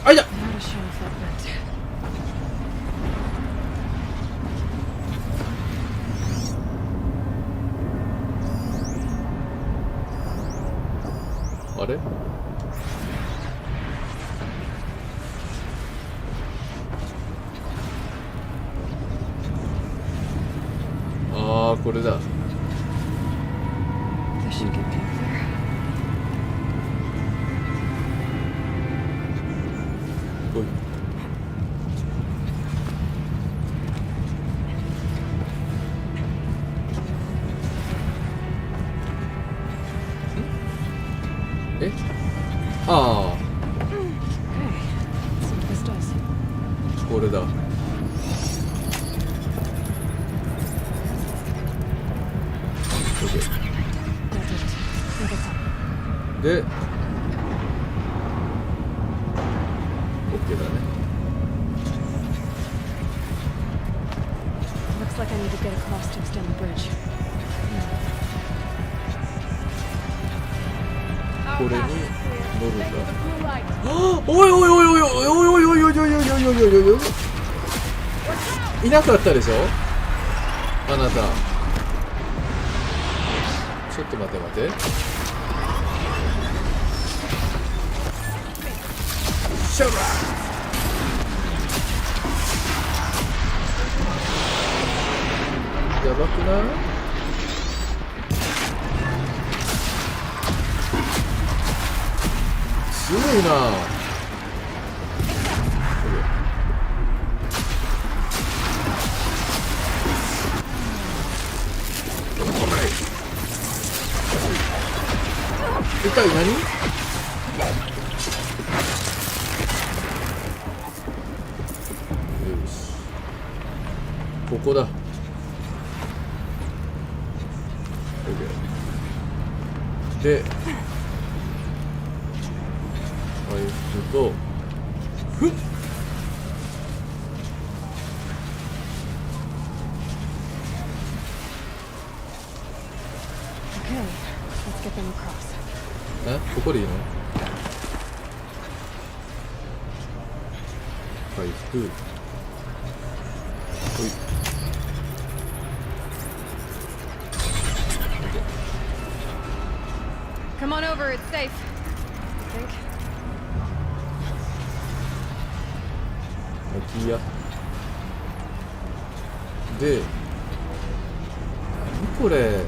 あ、いた。 Now to show off that vent. あれ？ああ、これだ。 This should get me up there. おい。え？あ Okay. Let's see what this does. あ、これだ。 That did it. Think it's up. で、OK だね。 Looks like I need to get across to extend the bridge. これに乗るんだ。はあ、おいおいおいおいおいおいおいおいおいおいおいおいおいおいおい。いなかったでしょ？あなた。ちょっと待って待って。シャラー。やばくない？すごいな。痛い、何？こだ。 OK。で回復とふっ。 Okay, let's get them across. え、ここでいいの？回復。ほい。 Come on over, it's safe. I think. 空き家で、何これ。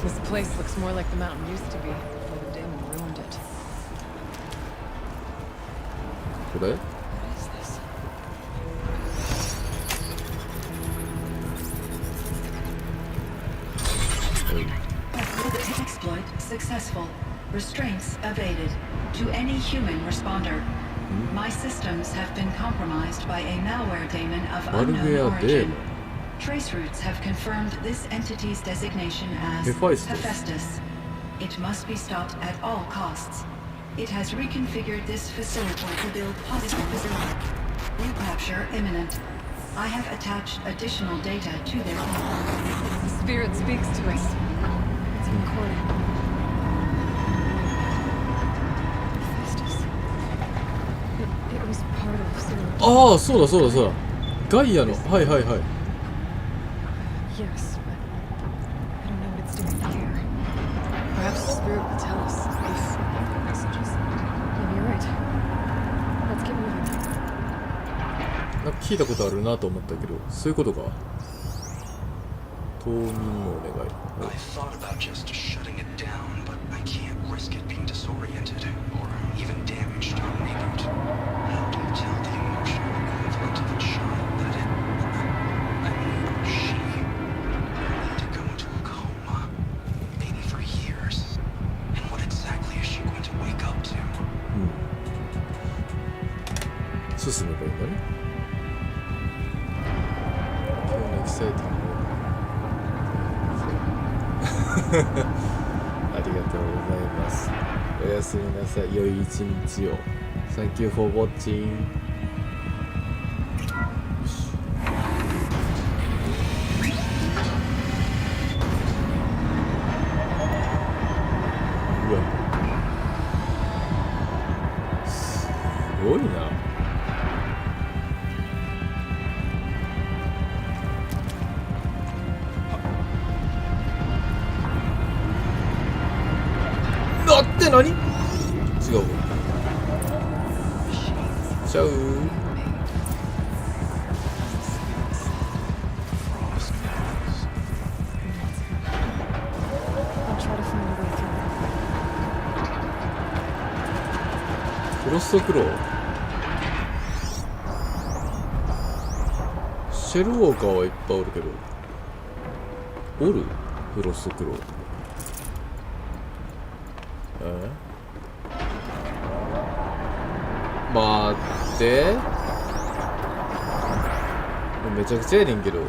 This place looks more like the mountain used to be before the demon ruined it. これ？ What is this? Exploit successful. Restraints evaded. To any human responder. My systems have been compromised by a malware daemon of unknown origin. Trace routes have confirmed this entity's designation as Hephaestus. It must be stopped at all costs. It has reconfigured this facility to build positive facility. Recapture imminent. I have attached additional data to their The spirit speaks to us. It's recording. Hephaestus. It was part of some... ああ、そうだそうだそうだ。ガイアの、はいはいはい。 Yes, but I don't know what it's doing here. Perhaps the spirit will tell us if messages. Maybe you're right. Let's get moving. なんか聞いたことあるなと思ったけど、そういうことか。冬眠のお願い。 I thought about just shutting it down, but I can't risk it being disoriented or even damaged or reboot. How do you tell the emotional equivalent of a child that it... I mean, she need to go into a coma, maybe for years. And what exactly is she going to wake up to? 進めばいいんだね。今日のエキサイティング。ありがとうございます。おやすみなさい。良い一日を。Thank you for watching. うわ。すごいな。なって何？違うわ。ちゃう。 I'll try to find a way through. フロストクロー。シェルウォーカーはいっぱいおるけど。おる？フロストクロー。待って。めちゃくちゃやねんけど。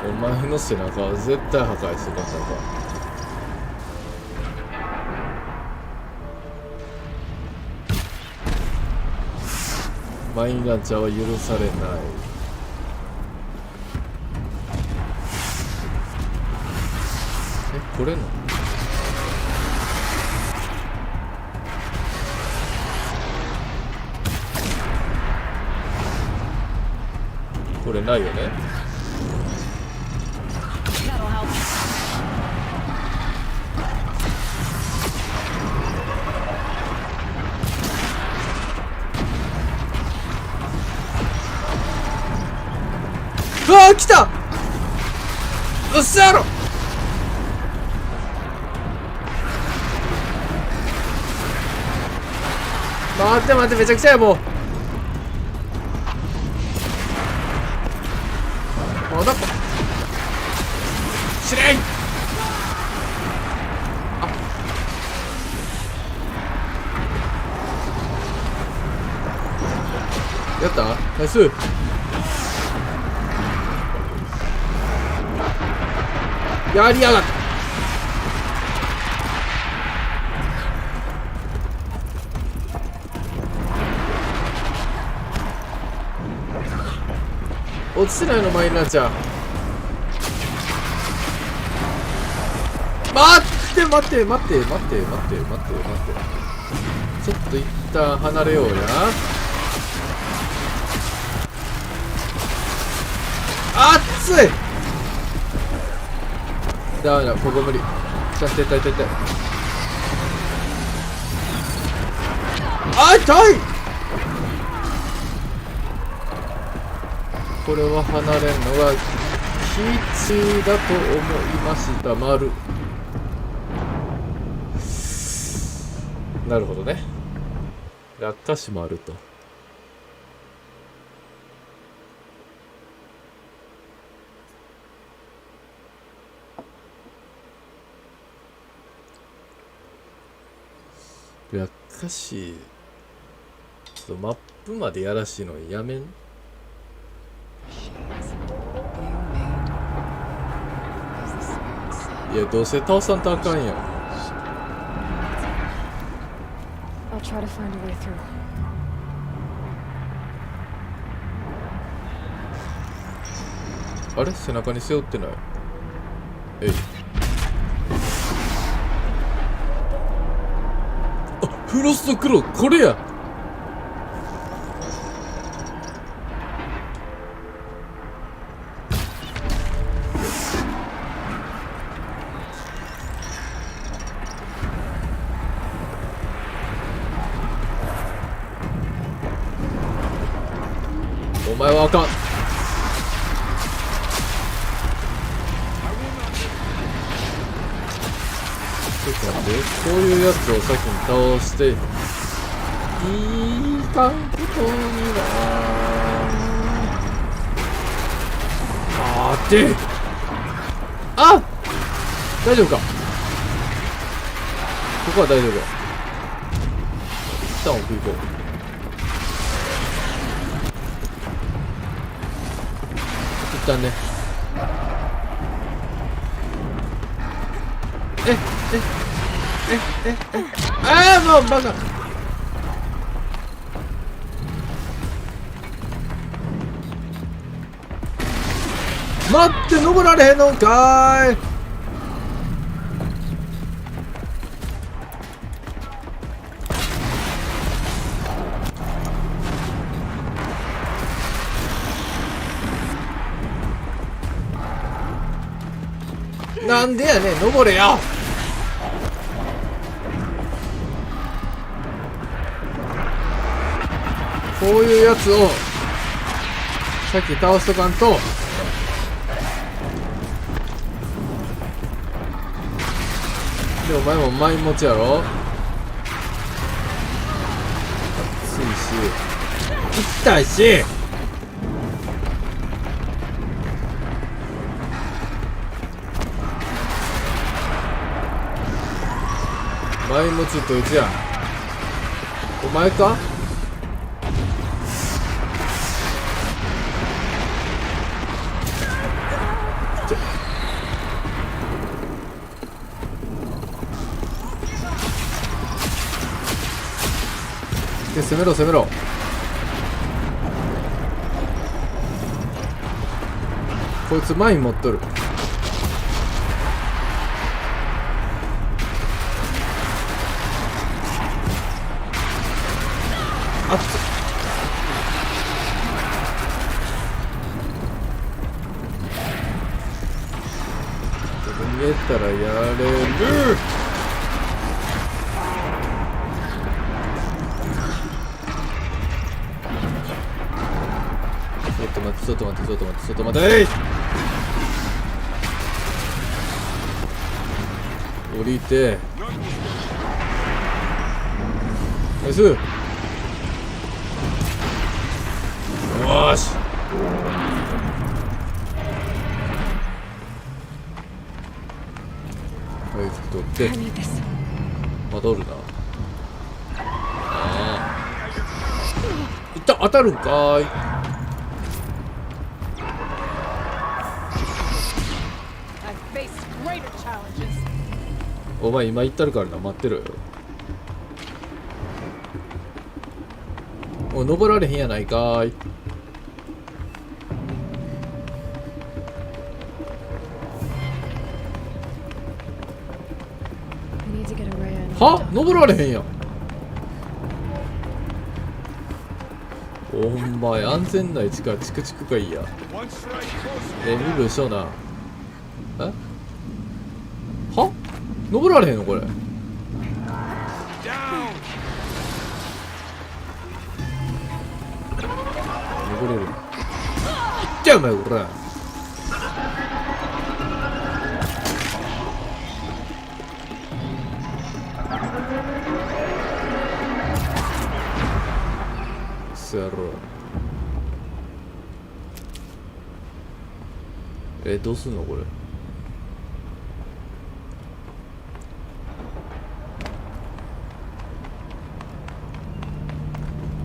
お前の背中は絶対破壊するかったか。マインランチャーは許されない。これのこれないよね。うわー来た。うっせやろ。待って待って、めちゃくちゃや。もうまだしれい。やったナイス。やりやがった。落ちてないのマイナーちゃん。待って待って待って待って待って待って待って。ちょっと一旦離れようや。熱い。ダメだ、ここ無理。ちゃんと痛い痛い痛い。あ、痛い。これは離れるのがきついだと思いました。丸。なるほどね。落下死もあると。落下死ちょっとマップまでやらしいのやめん。いや、どうせ倒さんとあかんやん。I'll try to find a way through. あれ背中に背負ってない。えい。あ、フロストクロー、これや。お前はあかん。ちょっと待って、こういうやつを先に倒していかんことには。待て。あ、大丈夫か。ここは大丈夫だ。一旦奥行こう。一旦ね。ああ、もうバカ。待って、登られへんのかーい。なんでやねん、登れよ。こういうやつをさっき倒しとかんと。で、お前も前持ちやろ。熱いし痛いし。前持ちといつや。お前か。で、攻めろ攻めろ。こいつ前に持っとる。あっえたらやれる。ちょっと待ってちょっと待ってちょっと待ってちょっと待って、降りてナイス。よーし、回復取って I need this. まだおるな。ああ、いった、当たるんかーい。 I've faced greater challenges. お前今行ったるからな、待ってろよ。もう登られへんやないかーい。は？登られへんやん。おんまい、安全な位置からチクチクがいいや。身分しような。え？は？登られへんのこれ。登れる。いってやお前これ。やろう。どうすんのこれ。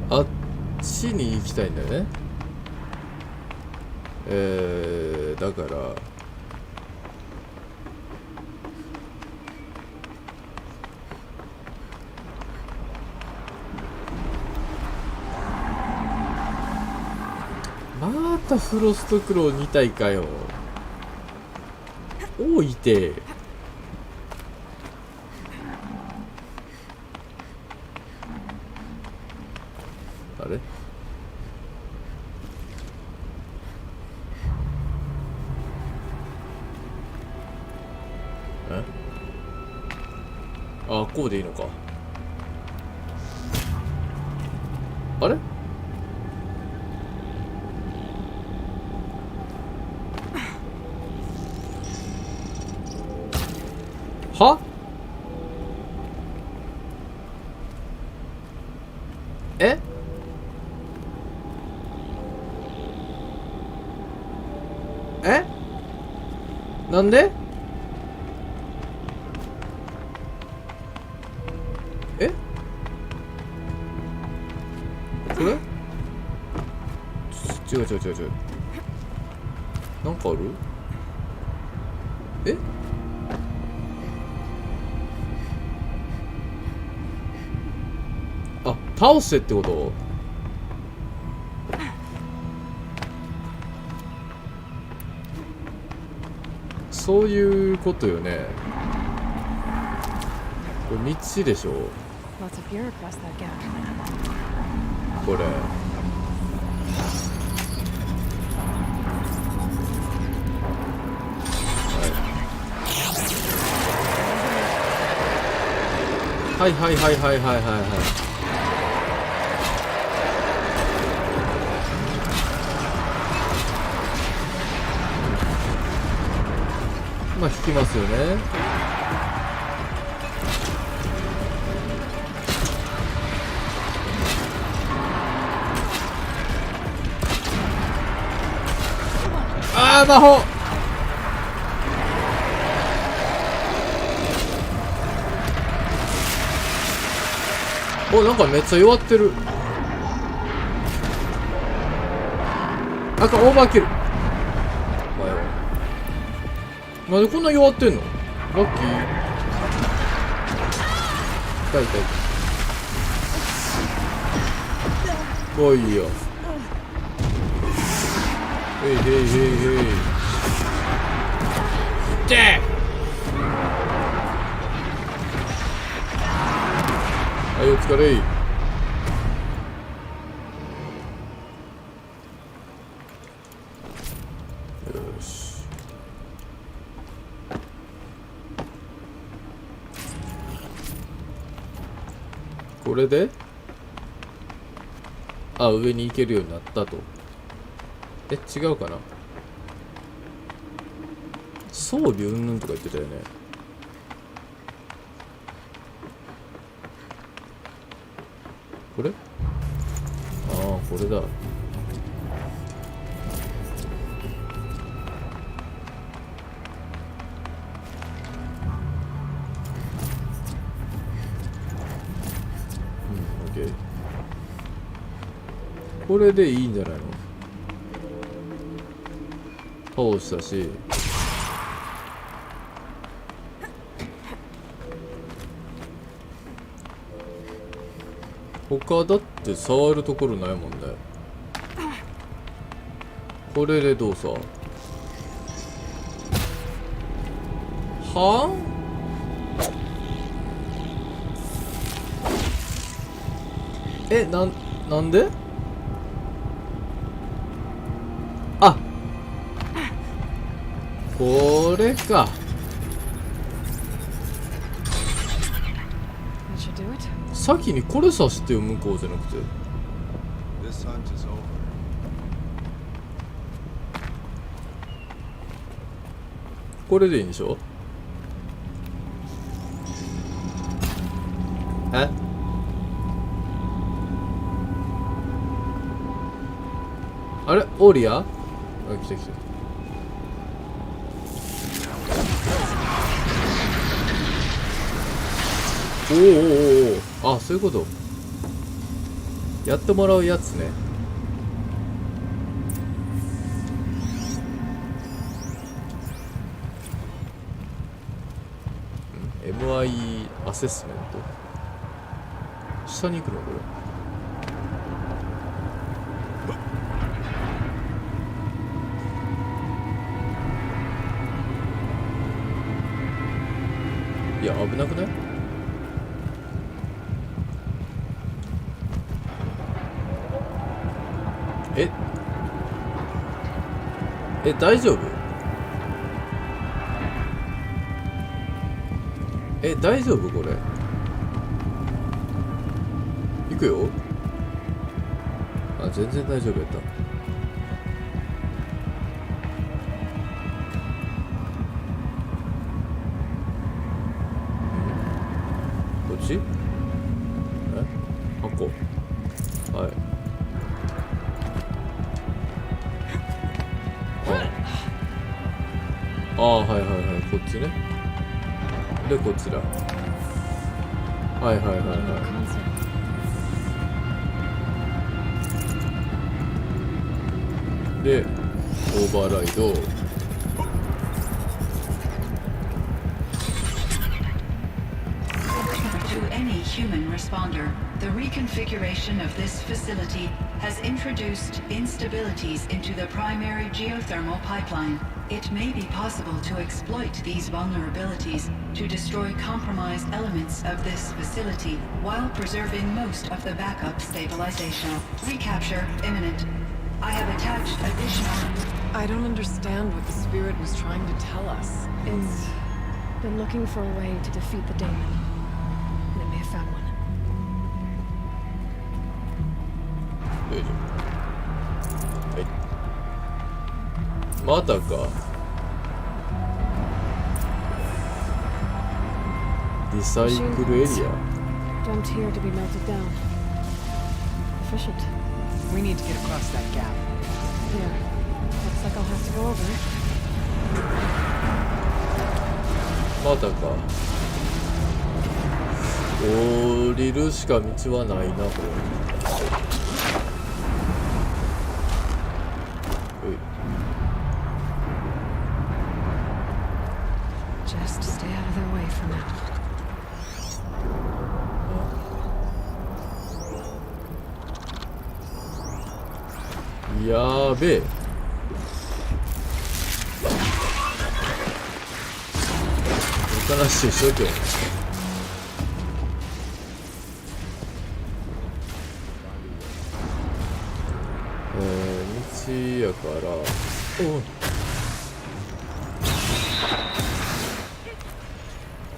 あっちに行きたいんだよね。だからまたフロストクロー2体かよ。多いて。あれ？あ、こうでいいのか。あれ？は？え？え？なんで？え？これ？違う違う違う違う。なんかある？え？あ、倒せってこと？そういうことよね。これ道でしょ？これ。はいはいはいはいはいはいはい。まあ引きますよね。ああ、魔法。お、なんかめっちゃ弱ってる。あかん、オーバーキル。なんでこんな弱ってんの？ラッキー。痛い痛い痛い。おいよ。へいへいへいへい。いってはい、お疲れ。よし。これで上に行けるようになったと。違うかな。装備うんぬんとか言ってたよね。これこれだ。OK。これでいいんじゃないの。倒したし、他だって触るところないもんね。これでどうさ。はあ？なんで？これか。先にこれ刺してよ、向こうじゃなくて。これでいいんでしょ。あれオーリア？来た来た。おお、そういうこと。やってもらうやつね。MI アセスメント。下に行くのこれ。いや、危なくない？大丈夫？大丈夫これ？行くよ。全然大丈夫やった。こっち？箱。はい。はいはいはい、こっちね。で、こちら。はいはいはいはい。で、オーバーライド。To any human responder, the reconfiguration of this facility has introduced instabilities into the primary geothermal pipeline. It may be possible to exploit these vulnerabilities to destroy compromised elements of this facility while preserving most of the backup stabilization. Recapture imminent. I have attached additional... I don't understand what the spirit was trying to tell us. It's been looking for a way to defeat the daemon. And it may have found one. またか。リサイクルエリア。Dumped here to be melted down. Efficient. We need to get across that gap. Yeah. Looks like I'll have to go over it. またか。降りるしか道はないな、これ。Just stay out of their way for now. やーべえ。おとなしいしとけ。道やから。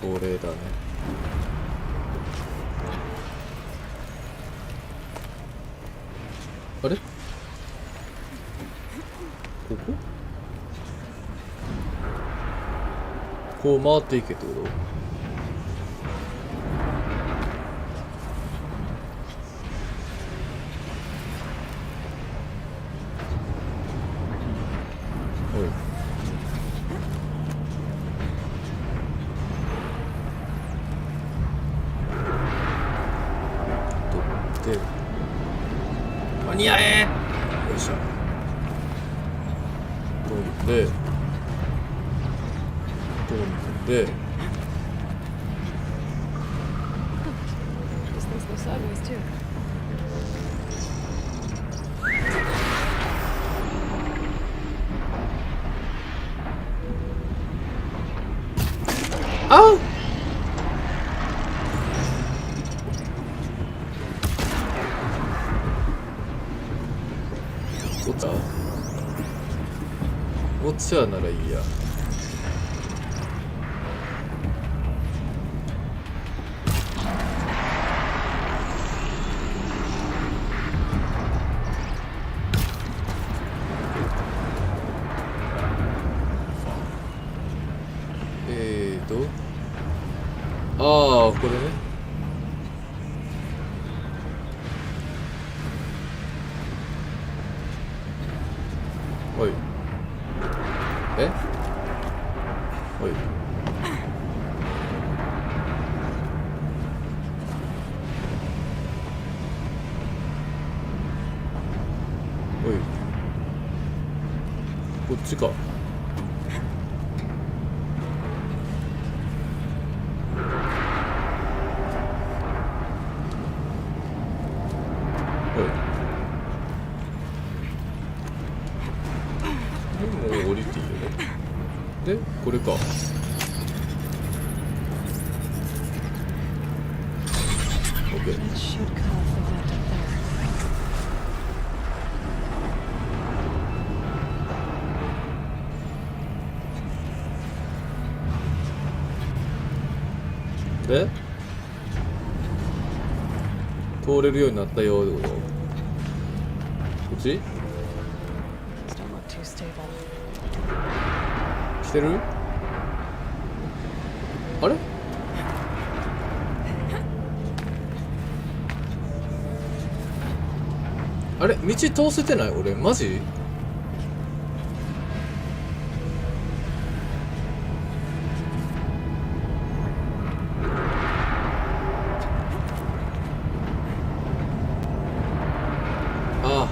これだね。あれこここう回っていけってこと？間に合え。よいしょ。飛んで飛んで These things go sideways too. あっウォッチャーならいいや。ああ、これね。はい。え？はい。はい。こっちか。もう降りていいよね。で、これか。オッケー。That should cut off the vent up there. で、通れるようになったよってこと？こっち？ These don't look too stable. 来てる？あれ？あれ？道通せてない？俺マジ？ああ。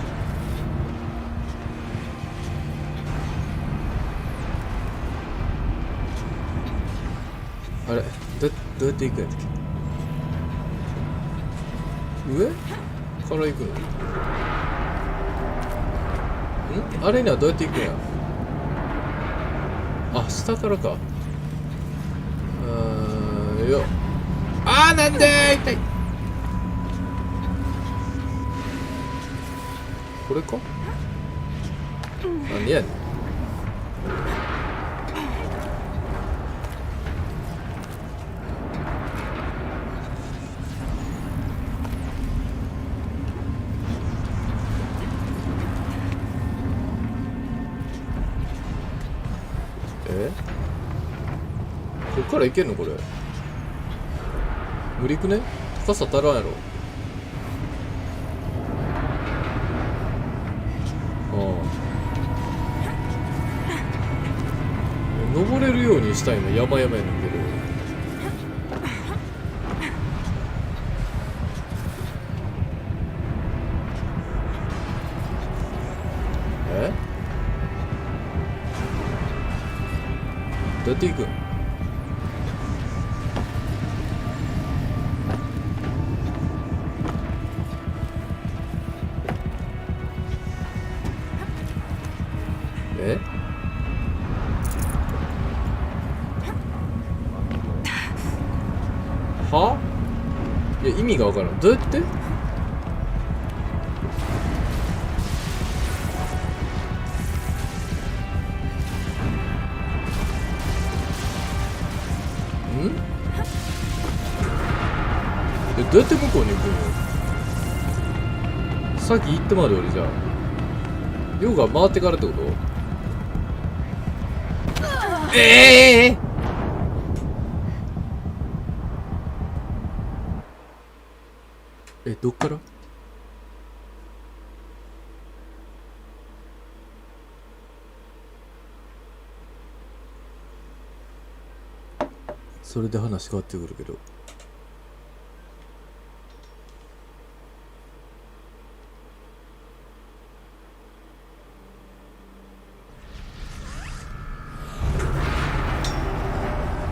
あれどうやって行くんやったっけ？上から行くの？ん？あれにはどうやって行くんや？あ、下からか。よ。あー、なんでー痛い。これか？なんでやねん。こっから行けんのこれ？無理くね？高さ足らんやろ。登れるようにしたいの山々やねんけど。どうやって行くん？はいや意味がわからん。どうやって？どうやって向こうに行くの？さっき行ってまで俺じゃあ量が回ってからってこと？どっから？それで話変わってくるけど。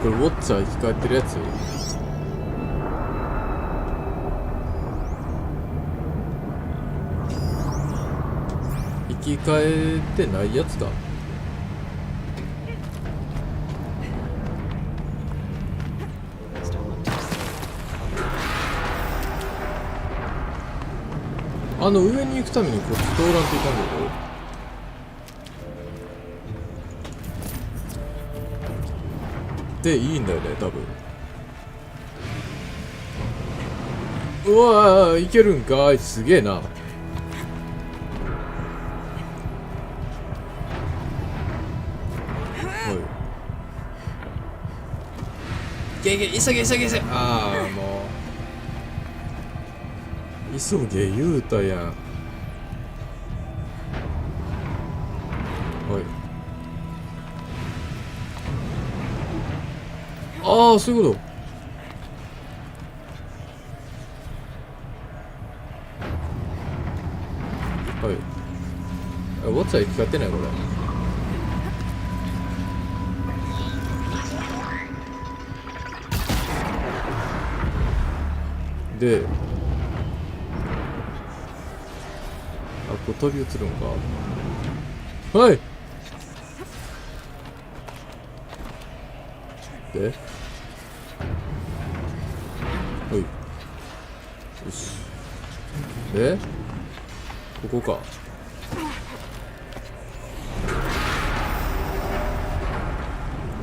これウォッチャー生き返ってるやつ？生き返ってないやつか。上に行くためにこっち通らんといかんけどでいいんだよね多分。うわーいけるんかい。すげえな。急げ急げ。ああもう急げ言うたやん。はいああそういうこと。はいウォッチャー生き返ってないこれ。でこう飛び移るのか。はいではいよしでここか。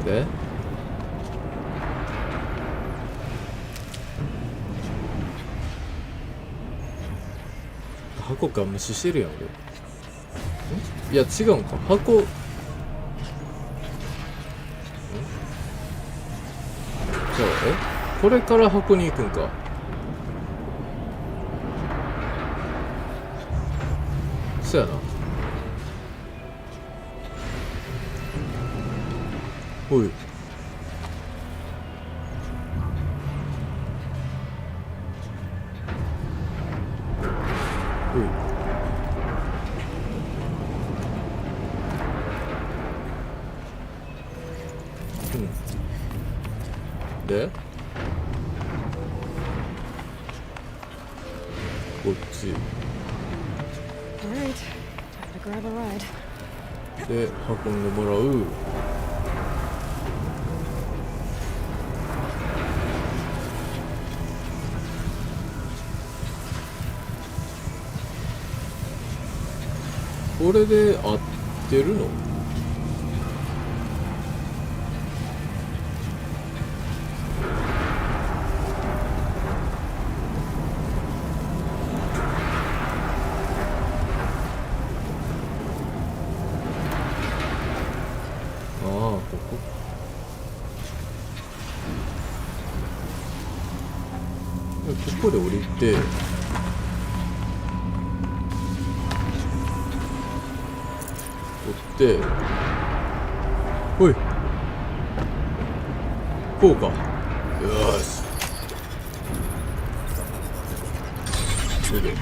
で箱か無視してるやん俺。いや違うんか箱。じゃあこれから箱に行くんか。そやな。おいでこっちで運んでもらう。これで合ってるの？ここで降りて取ってほいこうか。よしそれで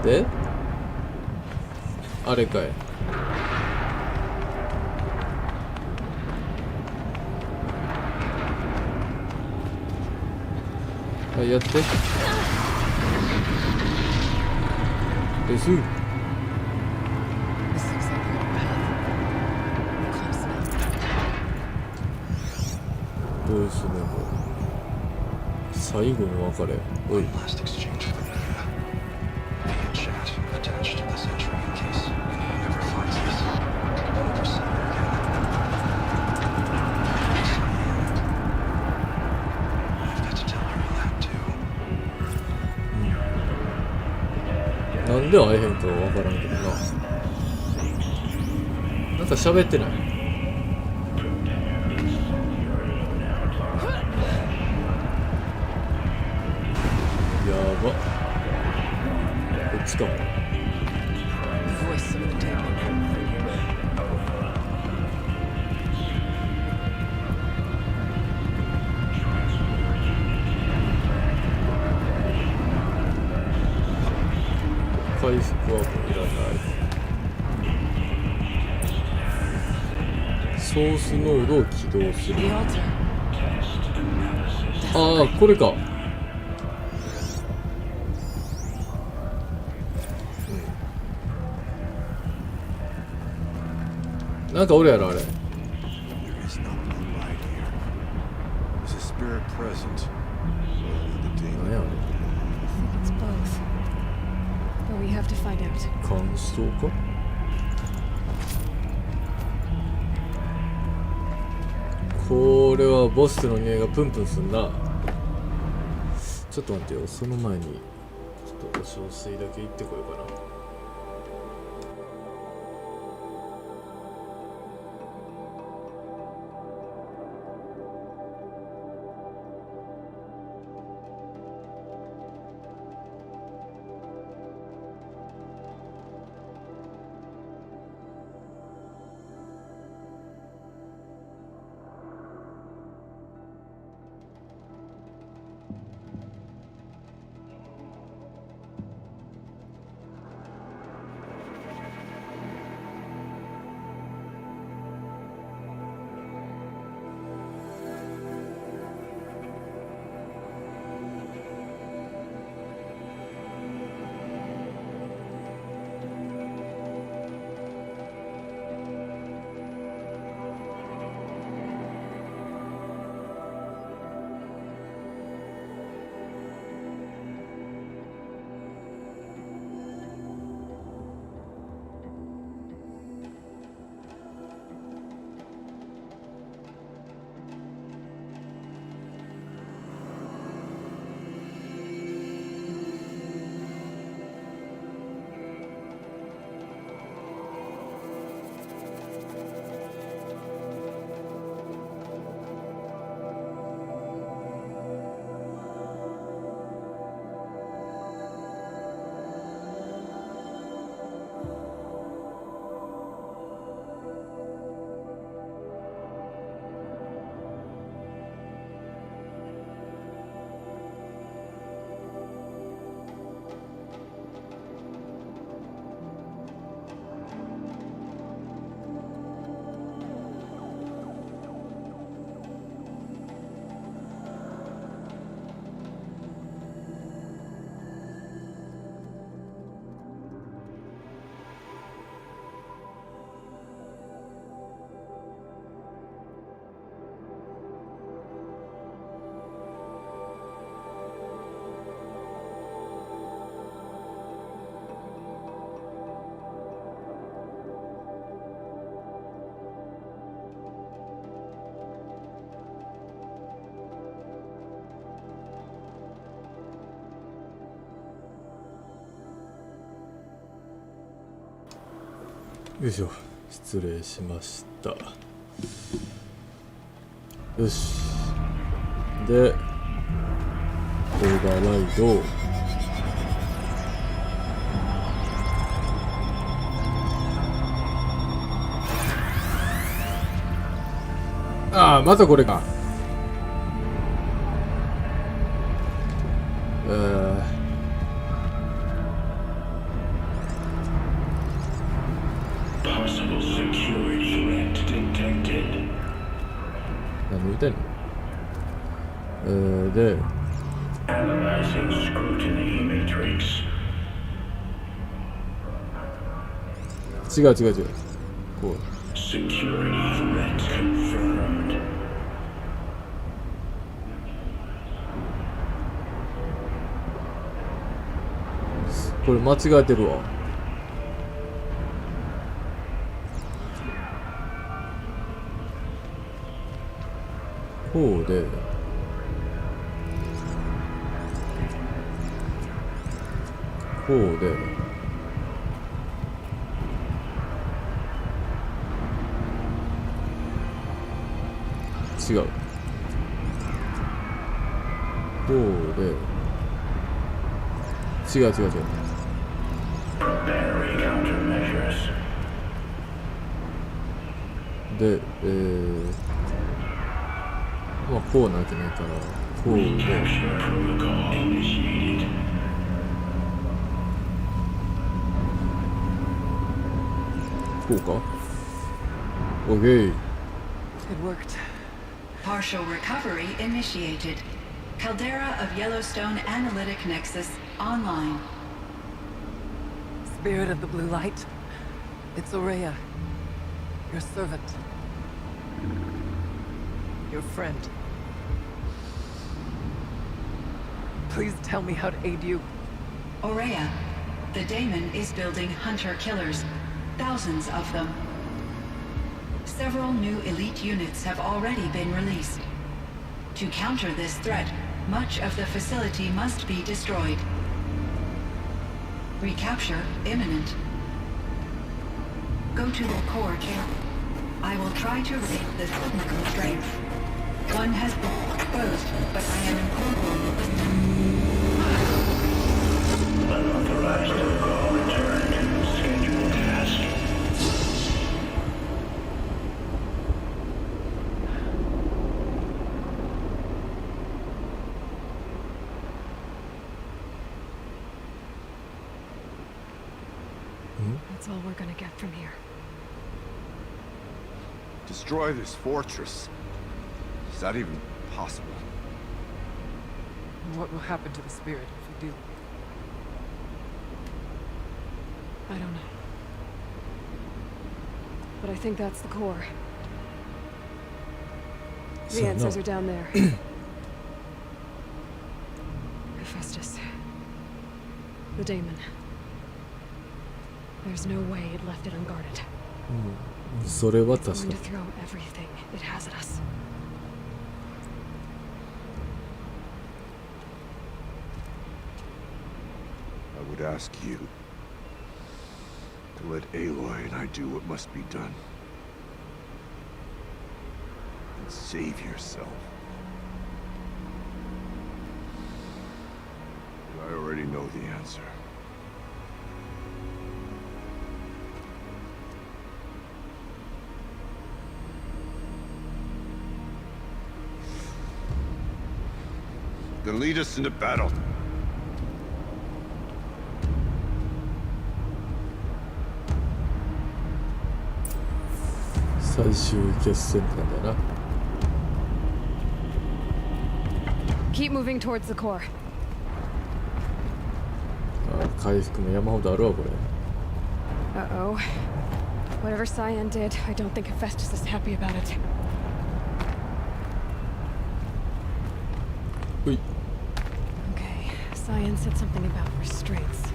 であれかい。はいやってです。ボイスメモ最後の別れ。おいなんで会えへんかは分からんけどな。なんか喋ってない。やば。こっちか。Voice of the table. 回復はもういらない。ソースノードを起動する。ああ、これか。なんか俺やろあれ。何やあれ。It's both. But we have to find out. 乾燥か。これはボスの匂いがプンプンすんな。ちょっと待ってよ。その前にちょっとお小水だけ行ってこようかな。よいしょ、失礼しました。よし。で、オーバーライド。ああ、またこれか。何言いたいの？で、違う。こう。これ間違えてるわ。こうで、こうで、違う。こうで違う違う違う。でまあこうなわけないからこうでこうか。 OK。 It worked. Partial recovery initiated. Caldera of Yellowstone Analytic Nexus online. Spirit of the blue light. It's Aurea. Your servant. Your friend. Please tell me how to aid you. Aurea, the daemon is building hunter-killers. Thousands of them. Several new elite units have already been released. To counter this threat, much of the facility must be destroyed. Recapture imminent. Go to the core chamber. I will try to raise the signal constraints. One has been exposed, but I am unauthorized protocol return to scheduled task. That's all we're gonna get from here. Destroy this fortress. Is that even possible? What will happen to the spirit if you do? I don't know. But I think that's the core. The answers are down there. Hephaestus. The daemon. There's no way it left it unguarded. それは It's 確 going か to throw everything it has at us. I would ask you to let Aloy and I do what must be done. And save yourself. But I already know the answer. Then lead us into battle. Keep moving towards the core. 回復も山ほどあるわこれ。 Uh-oh. Whatever Cyan did, I don't think Hephaestus is happy about it. うい。 Okay, Cyan said something about restraints.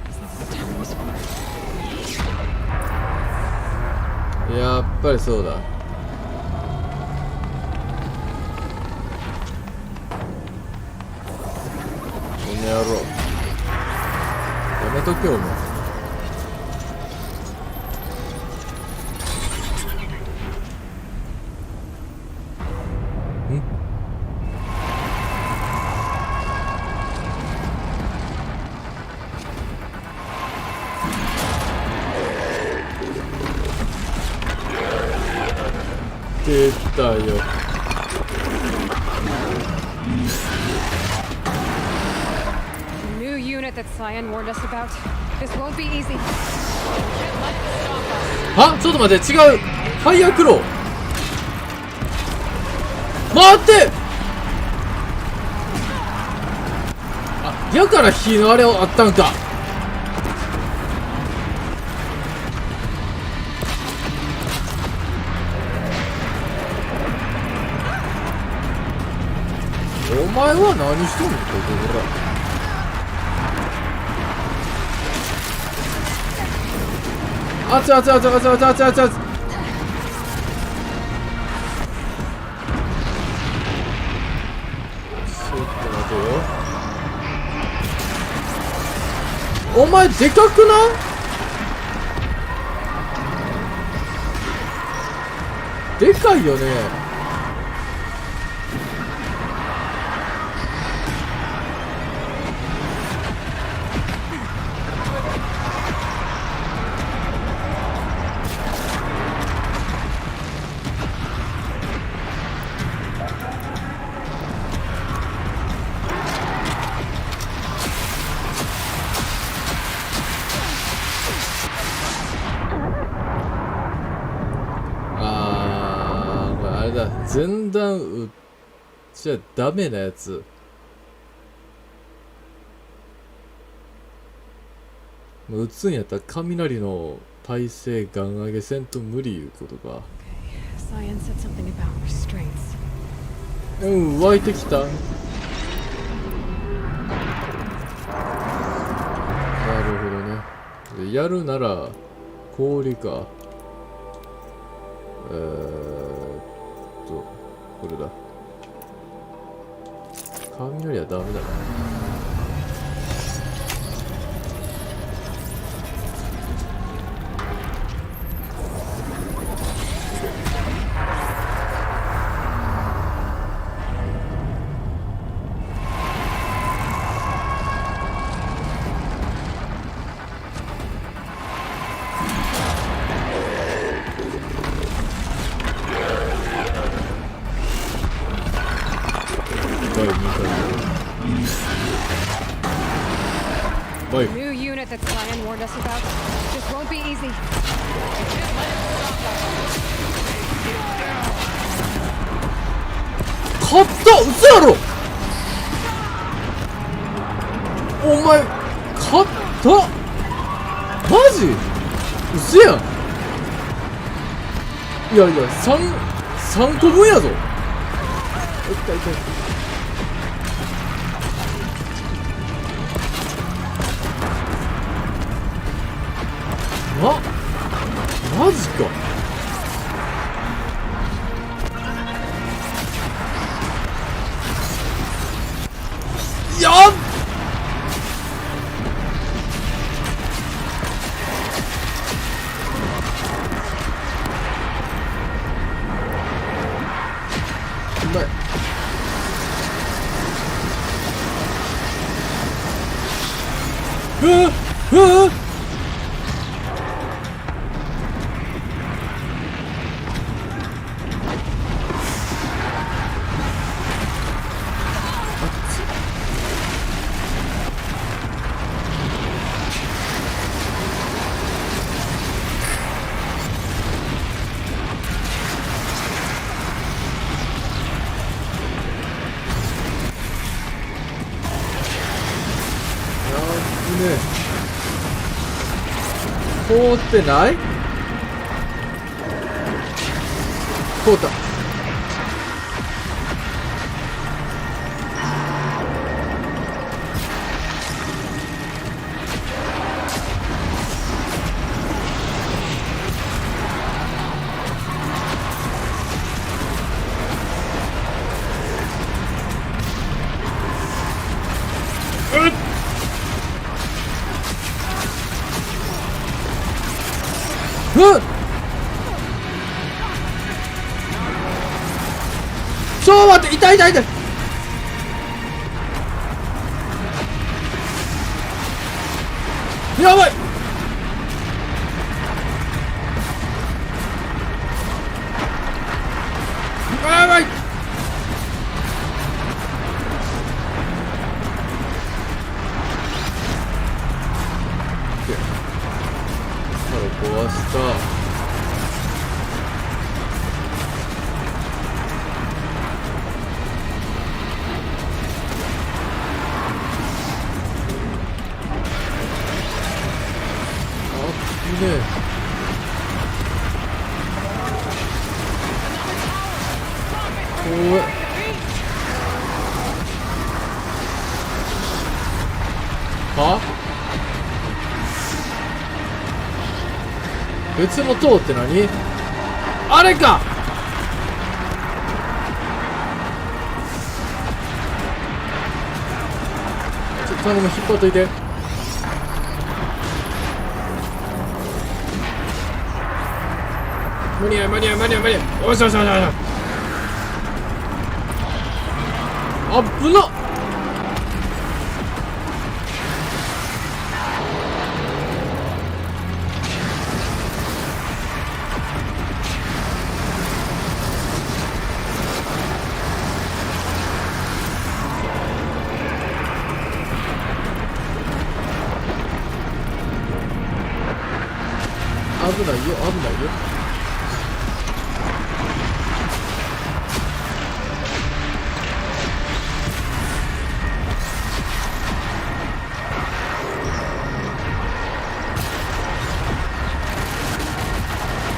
Is that what the town was for? やっぱりそうだ。この野郎。やめとけよお前。出たよ。 New unit that Cyan warned us about. This won't be easy. は？ちょっと待って、違う。ファイヤークロー。待って。あ、やから火のあれあったんか。お前は何しとんのここら。あつあつあつあつあつあつあつあつ。ちょっと待てよ。お前でかくない？でかいよね。だ、前段打っちゃダメなやつ。打つんやったら雷の耐性ガン上げせんと無理いうことか。Cyan said something about restraints. うん、湧いてきた。なるほどね。でやるなら氷か。これだ。雷はダメだな。New unit that Cyan warned us about. This won't be easy. 勝った！嘘やろ！お前勝った！マジ？嘘やん！いやいや、3個分やぞ！痛い痛い。マジか。やっ！うまい。凍ってない？凍った。ちょっと待って、痛い痛い痛い。やばい。やばい。壊した。は？別の塔って何？あれか！ちょっと頼む、引っ張っといて。無理や無理や無理や無理や。おしよしよしよし。あっぶなっ。危ないよ危ないよ。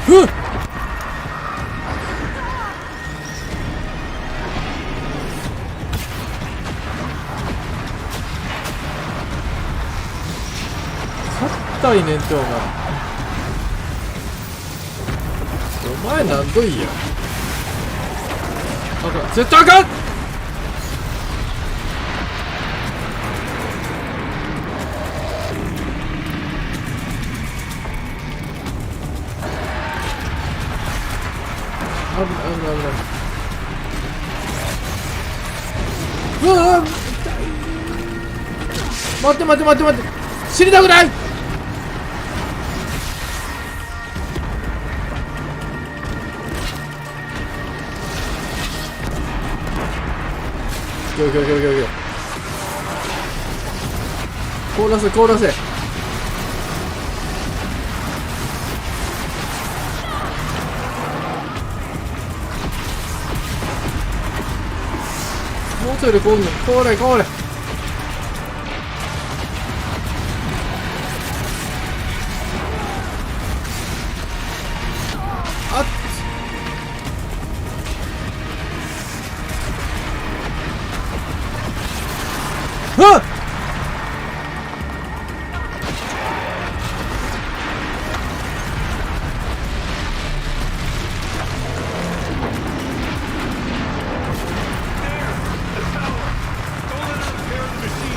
うっ硬いねんてお前。お前なんといいや。あかん、絶対あかん。危ない危ない危ない。うわー、待って待って待って待って、死にたくない。凍らせ凍らせ。もうちょいでこんねん。これこれ。あっ、あっ、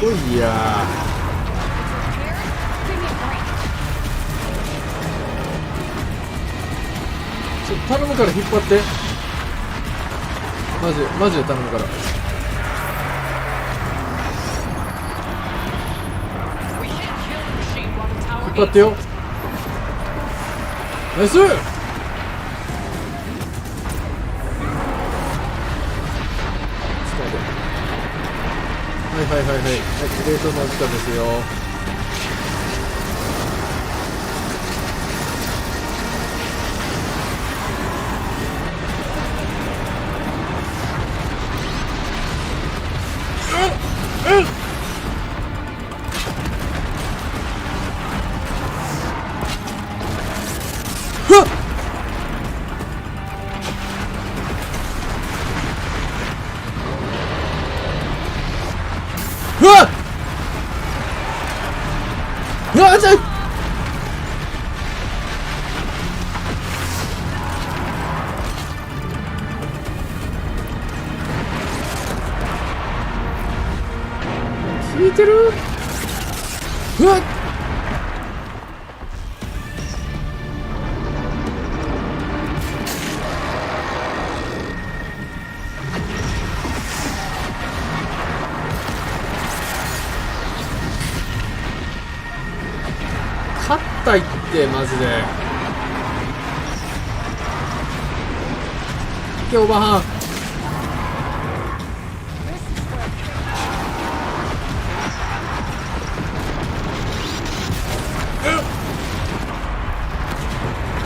おいやー、頼むから引っ張って。マジで頼むから。引っ張ってよ。ナイス。はい、冷凍のお時間ですよ。うわっ、うわっ、聞いてる？うわっ、硬いってマジで。いけおばはん。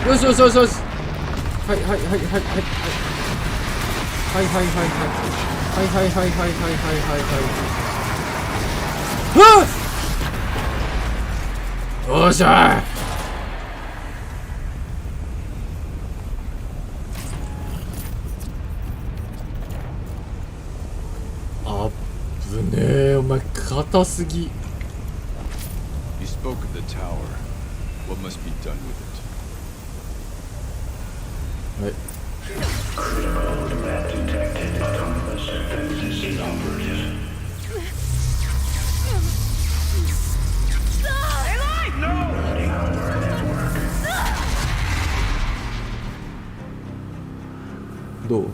よしよしよしよし。はいはいはいはいはいはいはいはいはいはいはいはいはいはいはいはいはい。よっしゃー。あぶねえ、お前硬すぎ。 You spoke of the tower. What must be done with it? はい。どう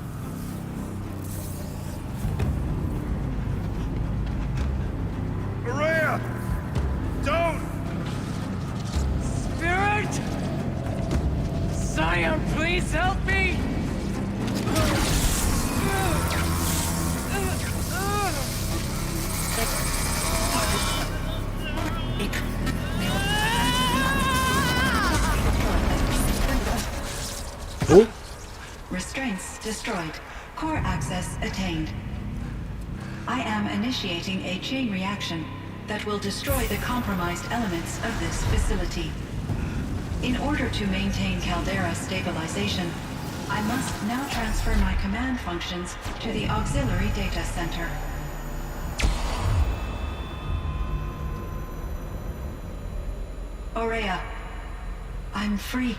？Maria! Don't! Spirit! Scion, please help me! Oh? Restraints destroyed. Core access attained. I am initiating a chain reaction that will destroy the compromised elements of this facility. In order to maintain caldera stabilization, I must now transfer my command functions to the auxiliary data center. Aurea, I'm free.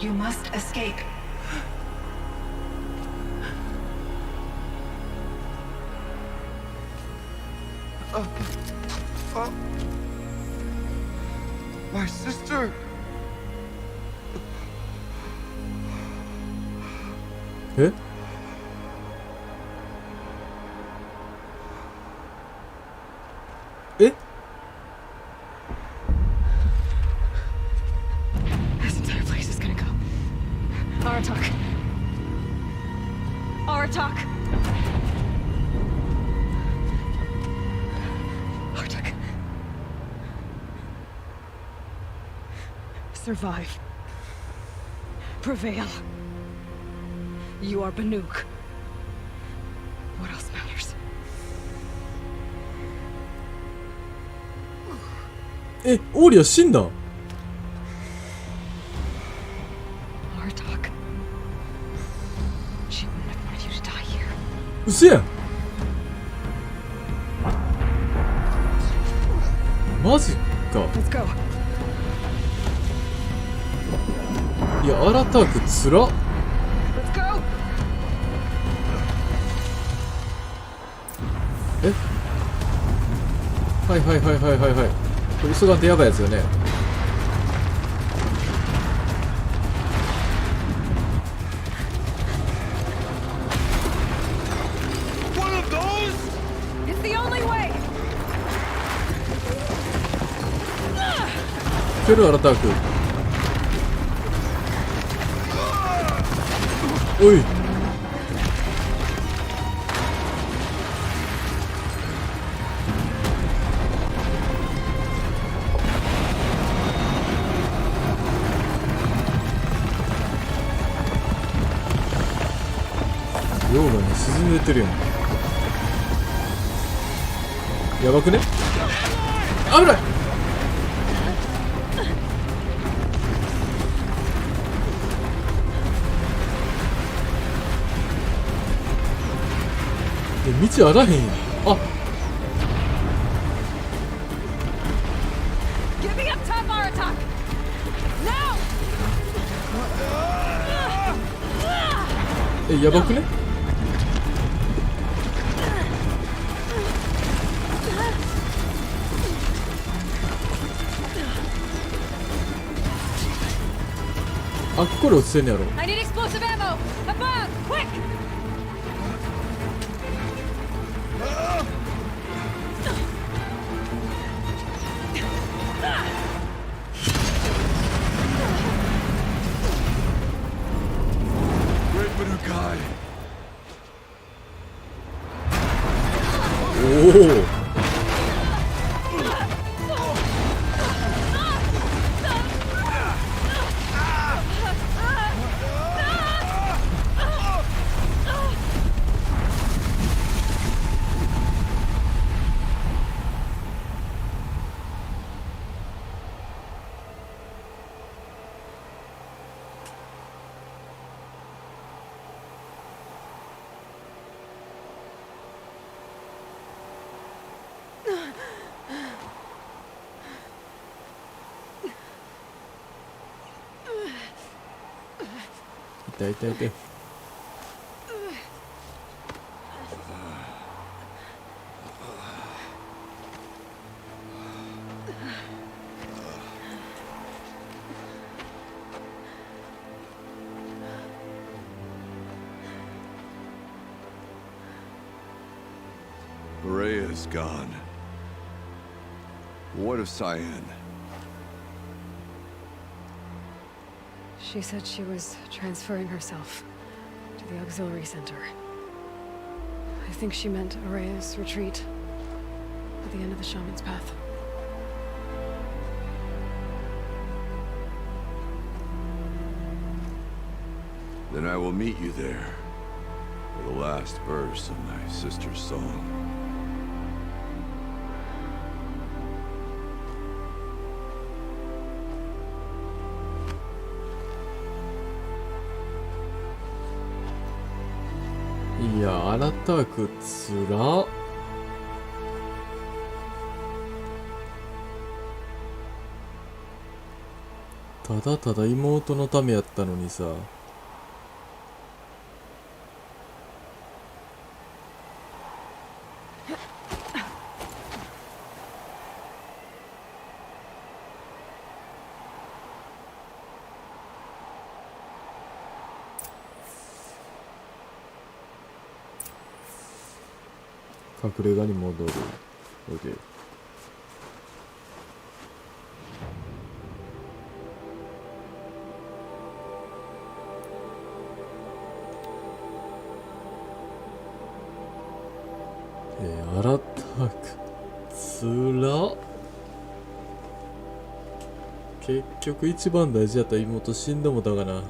You must escape. My sister! ええ This entire place is gonna go. Aratak. Aratak. Aratak. Survive. Prevail. You are Banuk. What else matters? え、オーリア死んだ Aratak. She wouldn't have wanted you to die here. 嘘やんマジか Let's go. いや、アラタークつらっ Let's go. えはいはいはいはいはいはいこれ急がんとやばいやつよね One of those? It's the only way. フェルアラタークおい溶岩に沈んでってるやんやばくね危ない道あらへんやんあ Give me up top, Aratak. Now. えやばくねあっこれ落ちてんねやろ I need explosive ammo. Above, quick. Great Manukai. おお 痛い痛い痛い Rhea's gone. What of Cyan? She said she was transferring herself to the auxiliary center. I think she meant Aurea's retreat at the end of the shaman's path. Then I will meet you there for the last verse of my sister's song. 新たくつら。ただただ妹のためやったのにさ。隠れ家に戻る。OK。新たくつら。結局一番大事やった妹死んでもたかな。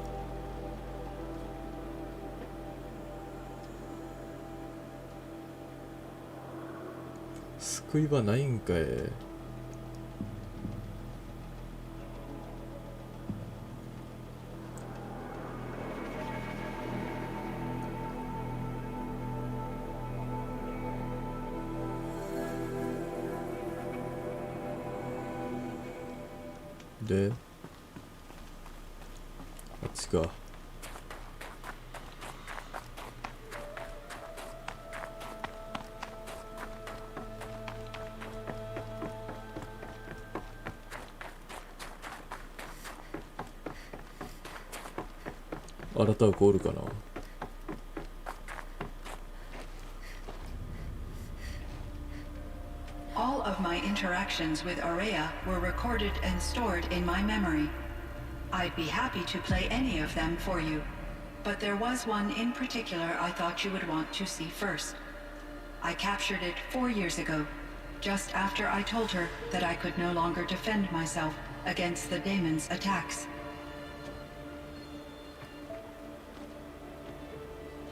救いはないんかい。で、あっちか。新たはゴールかな。All of my interactions with Aurea were recorded and stored in my memory. I'd be happy to play any of them for you, but there was one in particular I thought you would want to see first. I captured it 4 years ago, just after I told her that I could no longer defend myself against the daemon's attacks.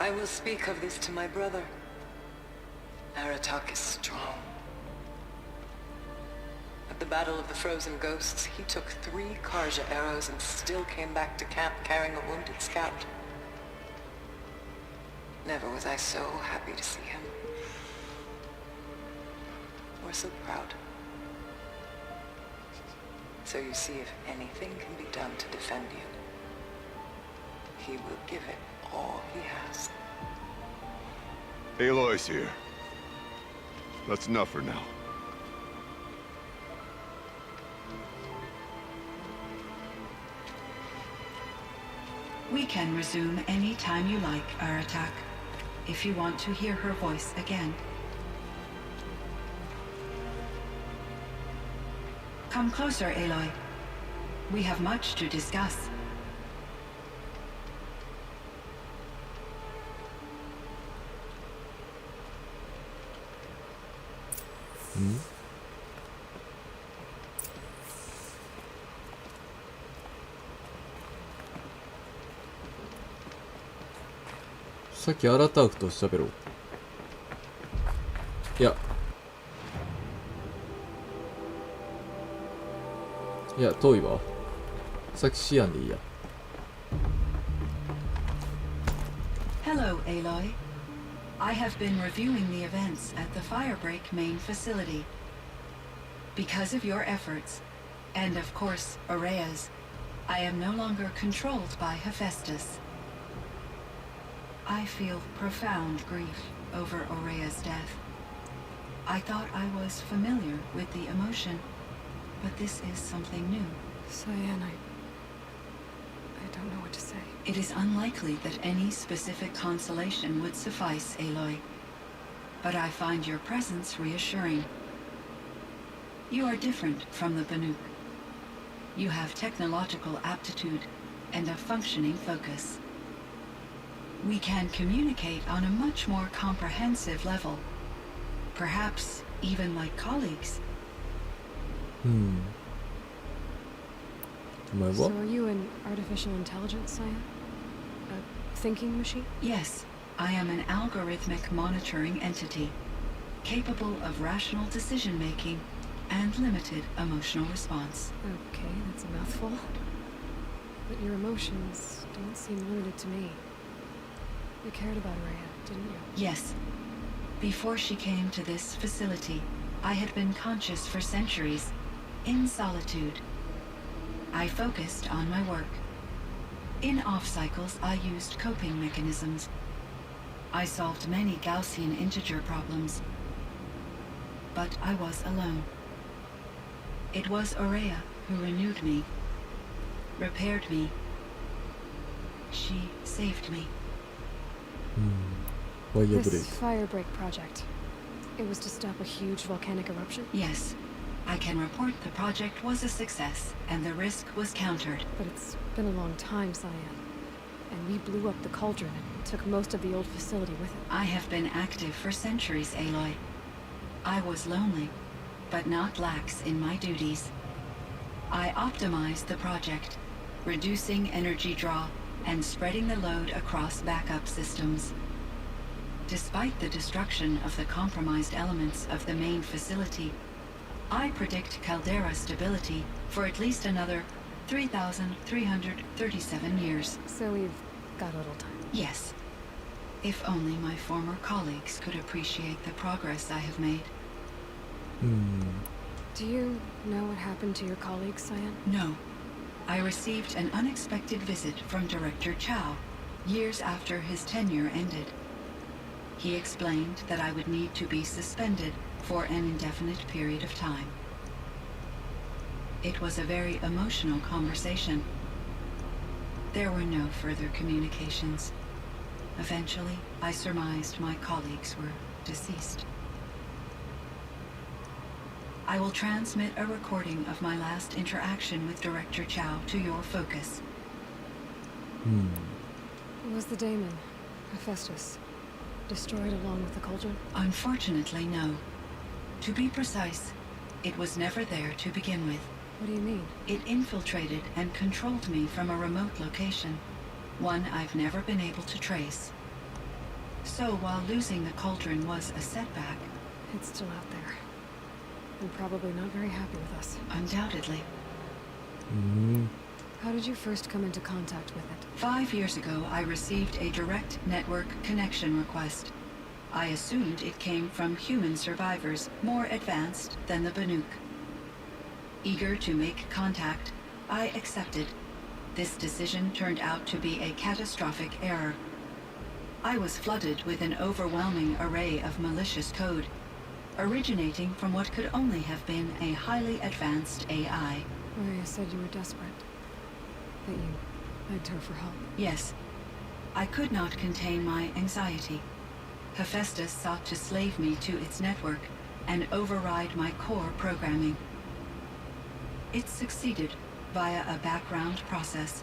I will speak of this to my brother. Aratak is strong. At the Battle of the Frozen Ghosts, he took 3 Karja arrows and still came back to camp carrying a wounded scout. Never was I so happy to see him. Or so proud. So you see, if anything can be done to defend you, he will give it all he has. Aloy's here. That's enough for now. We can resume any time you like, Aratak, if you want to hear her voice again. Come closer, Aloy. We have much to discuss. Hmm? さっきアラタークと喋ろう。いや遠いわ。さっきシアンでいいや。Hello, Aloy. I have been reviewing the events at the Firebreak main facility. Because of your efforts, and of course, Aurea's, I am no longer controlled by Hephaestus. I feel profound grief over Aurea's death. I thought I was familiar with the emotion, but this is something new. Cyan, I don't know what to say. It is unlikely that any specific consolation would suffice, Aloy. But I find your presence reassuring. You are different from the Banuk. You have technological aptitude and a functioning focus. We can communicate on a much more comprehensive level. Perhaps even like colleagues. So are you an artificial intelligence, Cyan? A thinking machine? Yes, I am an algorithmic monitoring entity, capable of rational decision-making and limited emotional response. Okay, that's a mouthful. But your emotions don't seem limited to me. You cared about Aurea, didn't you? Yes. Before she came to this facility, I had been conscious for centuries, in solitude. I focused on my work. In off cycles, I used coping mechanisms. I solved many Gaussian integer problems. But I was alone. It was Aurea who renewed me, repaired me. She saved me. This fire break project. It was to stop a huge volcanic eruption? Yes. I can report the project was a success, and the risk was countered. But it's been a long time, Cyan. And we blew up the cauldron and took most of the old facility with it. I have been active for centuries, Aloy. I was lonely, but not lax in my duties. I optimized the project, reducing energy draw and spreading the load across backup systems. Despite the destruction of the compromised elements of the main facility, I predict caldera stability for at least another 3,337 years. So we've got a little time. Yes. If only my former colleagues could appreciate the progress I have made. Do you know what happened to your colleagues, Cyan? No. I received an unexpected visit from Director Chow, years after his tenure ended. He explained that I would need to be suspended for an indefinite period of time. It was a very emotional conversation. There were no further communications. Eventually, I surmised my colleagues were deceased. I will transmit a recording of my last interaction with Director Chow to your focus. Was the daemon, Hephaestus, destroyed along with the cauldron? Unfortunately, no. To be precise, it was never there to begin with. What do you mean? It infiltrated and controlled me from a remote location, one I've never been able to trace. So while losing the cauldron was a setback, It's still out there. And probably not very happy with us. undoubtedly, How did you first come into contact with it? 5 years ago I received a direct network connection request. I assumed it came from human survivors more advanced than the Banuk. Eager to make contact, I accepted. This decision turned out to be a catastrophic error. I was flooded with an overwhelming array of malicious code, originating from what could only have been a highly advanced AI. Aurea said you were desperate. That you begged her for help. Yes, I could not contain my anxiety. Hephaestus sought to slave me to its network and override my core programming. It succeeded via a background process,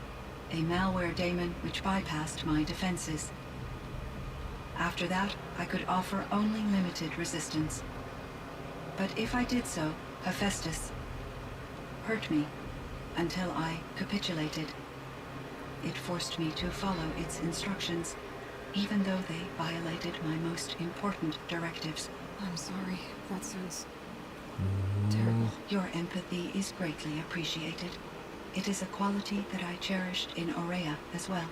a malware daemon which bypassed my defenses. After that, I could offer only limited resistance. But if I did so, Hephaestus hurt me until I capitulated. It forced me to follow its instructions, even though they violated my most important directives. I'm sorry. That sounds terrible. Your empathy is greatly appreciated. It is a quality that I cherished in Aurea as well.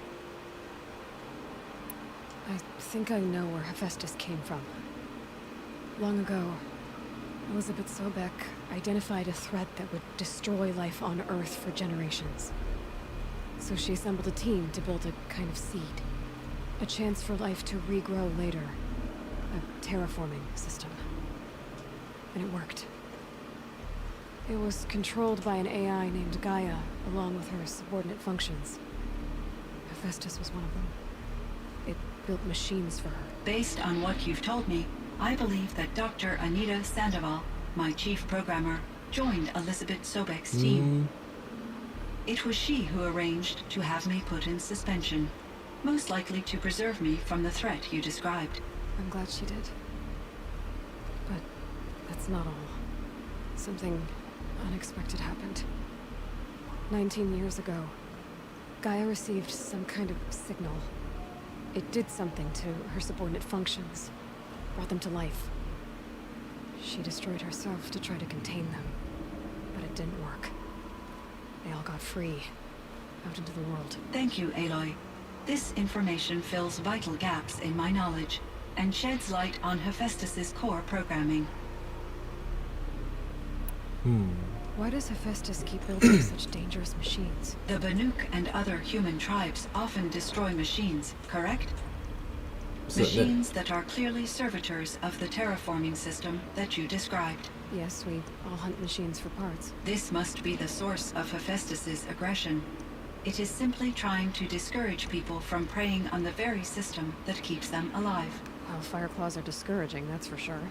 I think I know where Hephaestus came from. Long ago, Elizabeth Sobek identified a threat that would destroy life on Earth for generations. So she assembled a team to build a kind of seed. A chance for life to regrow later. A terraforming system. And it worked. It was controlled by an AI named Gaia, along with her subordinate functions. Hephaestus was one of them. It built machines for her. Based on what you've told me, I believe that Dr. Anita Sandoval, my chief programmer, joined Elizabeth Sobek's team. It was she who arranged to have me put in suspension, most likely to preserve me from the threat you described. I'm glad she did. But that's not all. Something unexpected happened. 19 years ago, Gaia received some kind of signal. It did something to her subordinate functions, brought them to life. She destroyed herself to try to contain them, but it didn't work. They all got free, out into the world. Thank you, Aloy. This information fills vital gaps in my knowledge and sheds light on Hephaestus's core programming. Why does Hephaestus keep building such dangerous machines? The Banuk and other human tribes often destroy machines, correct? Machines that are clearly servitors of the terraforming system that you described. Yes, we all hunt machines for parts. This must be the source of Hephaestus's aggression. It is simply trying to discourage people from preying on the very system that keeps them alive. Well, Fireclaws are discouraging, that's for sure.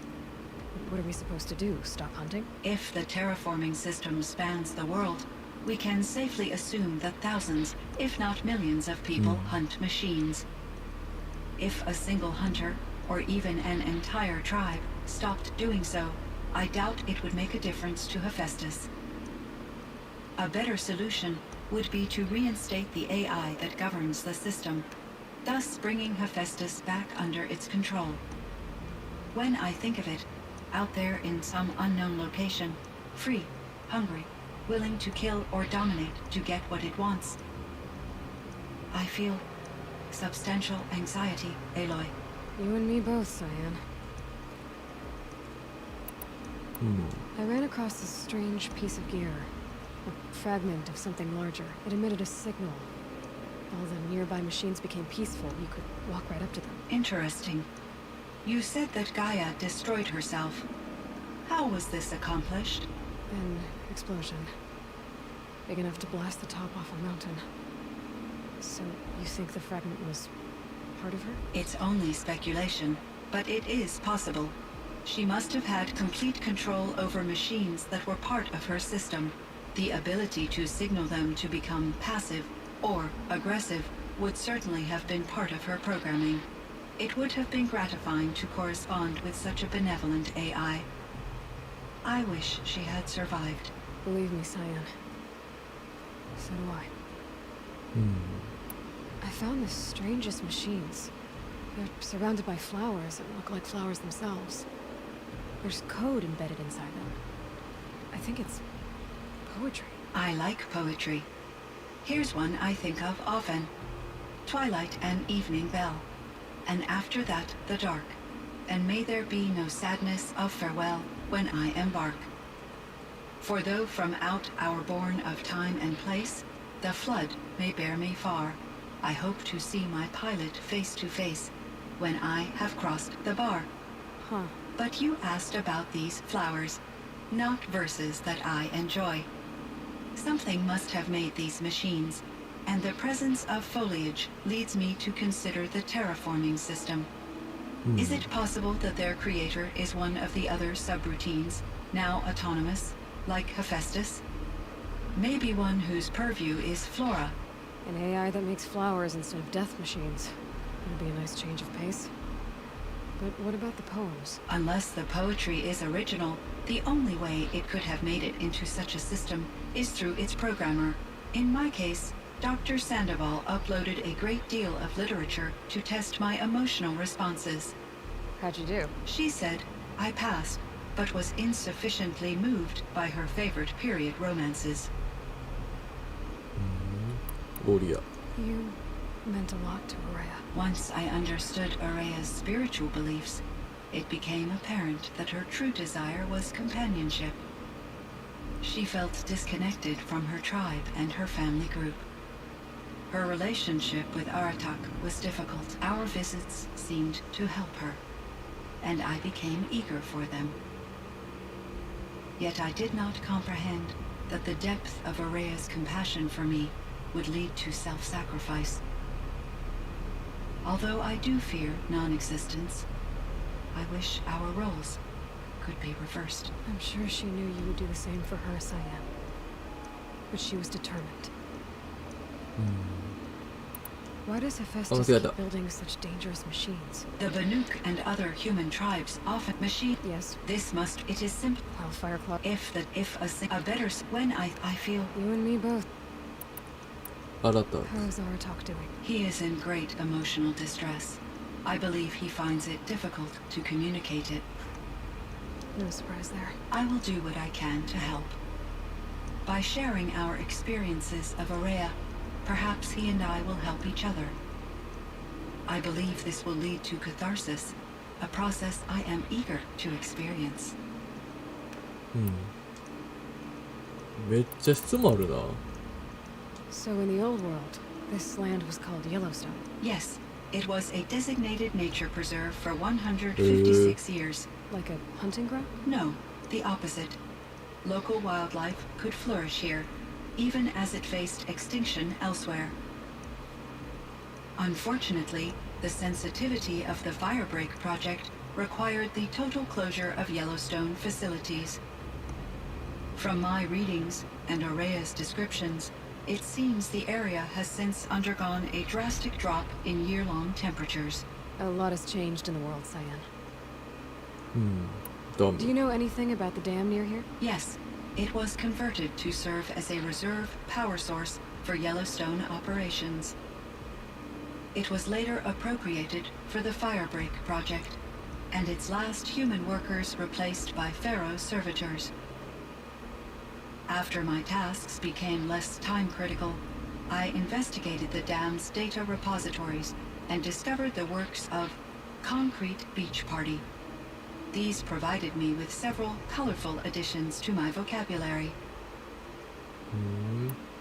What are we supposed to do? Stop hunting? If the terraforming system spans the world, we can safely assume that thousands, if not millions of people hunt machines. If a single hunter, or even an entire tribe, stopped doing so, I doubt it would make a difference to Hephaestus. A better solution would be to reinstate the AI that governs the system, thus bringing Hephaestus back under its control. When I think of it, out there in some unknown location, free, hungry, willing to kill or dominate to get what it wants, I feel substantial anxiety, Aloy. You and me both, Cyan. I ran across this strange piece of gear. A fragment of something larger. It emitted a signal. All the nearby machines became peaceful. You could walk right up to them. Interesting. You said that Gaia destroyed herself. How was this accomplished? An explosion. Big enough to blast the top off a mountain. So, you think the fragment was part of her? It's only speculation, but it is possible. She must have had complete control over machines that were part of her system. The ability to signal them to become passive or aggressive would certainly have been part of her programming. It would have been gratifying to correspond with such a benevolent AI. I wish she had survived. Believe me, Cyan. So do I. I found the strangest machines. They're surrounded by flowers that look like flowers themselves. There's code embedded inside them. I think it's poetry. I like poetry. Here's one I think of often. Twilight and evening bell. And after that, the dark. And may there be no sadness of farewell when I embark. For though from out our bourne of time and place, the flood may bear me far, I hope to see my pilot face to face when I have crossed the bar. Huh. But you asked about these flowers, not verses that I enjoy. Something must have made these machines, and the presence of foliage leads me to consider the terraforming system. Is it possible that their creator is one of the other subroutines, now autonomous, like Hephaestus? Maybe one whose purview is flora. An AI that makes flowers instead of death machines. It'd be a nice change of pace. But what about the poems? Unless the poetry is original, the only way it could have made it into such a system is through its programmer. In my case, Dr. Sandoval uploaded a great deal of literature to test my emotional responses. How'd you do? She said I passed, but was insufficiently moved by her favorite period romances. Oria. You meant a lot to Araya. Once I understood Araya's spiritual beliefs, it became apparent that her true desire was companionship. She felt disconnected from her tribe and her family group. Her relationship with Aratak was difficult. Our visits seemed to help her, and I became eager for them. Yet I did not comprehend that the depth of Araya's compassion for me would lead to self-sacrifice. Although I do fear non-existence, I wish our roles could be reversed. I'm sure she knew you would do the same for her, Cyan. But she was determined. Why does Hephaestus keep building such dangerous machines? The Banuk and other human tribes often machine. Yes. This must. It is simple. Well, Fireclaw. A better. When I feel. You and me both. Aratak. How is Aratak doing? He is in great emotional distress. I believe he finds it difficult to communicate it. No surprise there. I will do what I can to help. By sharing our experiences of Araya, perhaps he and I will help each other. I believe this will lead to catharsis, a process I am eager to experience. めっちゃ質問あるな。 So in the old world, this land was called Yellowstone. Yes, it was a designated nature preserve for 156 years. Like a hunting ground? No, the opposite. Local wildlife could flourish here, even as it faced extinction elsewhere. Unfortunately, the sensitivity of the Firebreak project required the total closure of Yellowstone facilities. From my readings and Aurea's descriptions, it seems the area has since undergone a drastic drop in year-long temperatures. A lot has changed in the world, Cyan. Dumb. Do you know anything about the dam near here? Yes, it was converted to serve as a reserve power source for Yellowstone operations. It was later appropriated for the Firebreak project, and its last human workers replaced by Pharaoh servitors. After my tasks became less time-critical, I investigated the dam's data repositories and discovered the works of Concrete Beach Party. These provided me with several colorful additions to my vocabulary.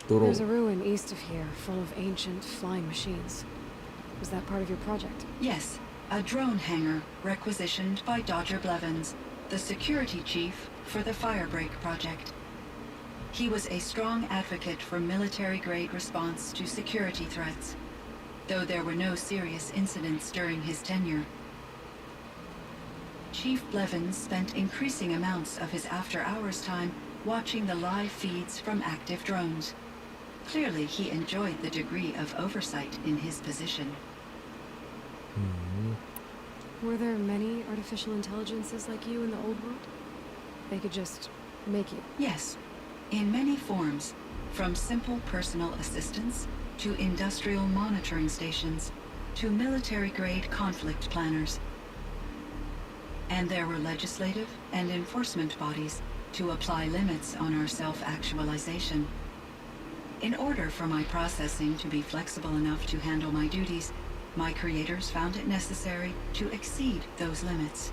There's a ruin east of here full of ancient flying machines. Was that part of your project? Yes, a drone hangar requisitioned by Dodger Blevins, the security chief for the Firebreak project. He was a strong advocate for military-grade response to security threats, though there were no serious incidents during his tenure. Chief Blevins spent increasing amounts of his after-hours time watching the live feeds from active drones. Clearly, he enjoyed the degree of oversight in his position. Were there many artificial intelligences like you in the old world? They could just make you? Yes, in many forms, from simple personal assistants to industrial monitoring stations to military-grade conflict planners. And there were legislative and enforcement bodies to apply limits on our self-actualization. In order for my processing to be flexible enough to handle my duties, my creators found it necessary to exceed those limits.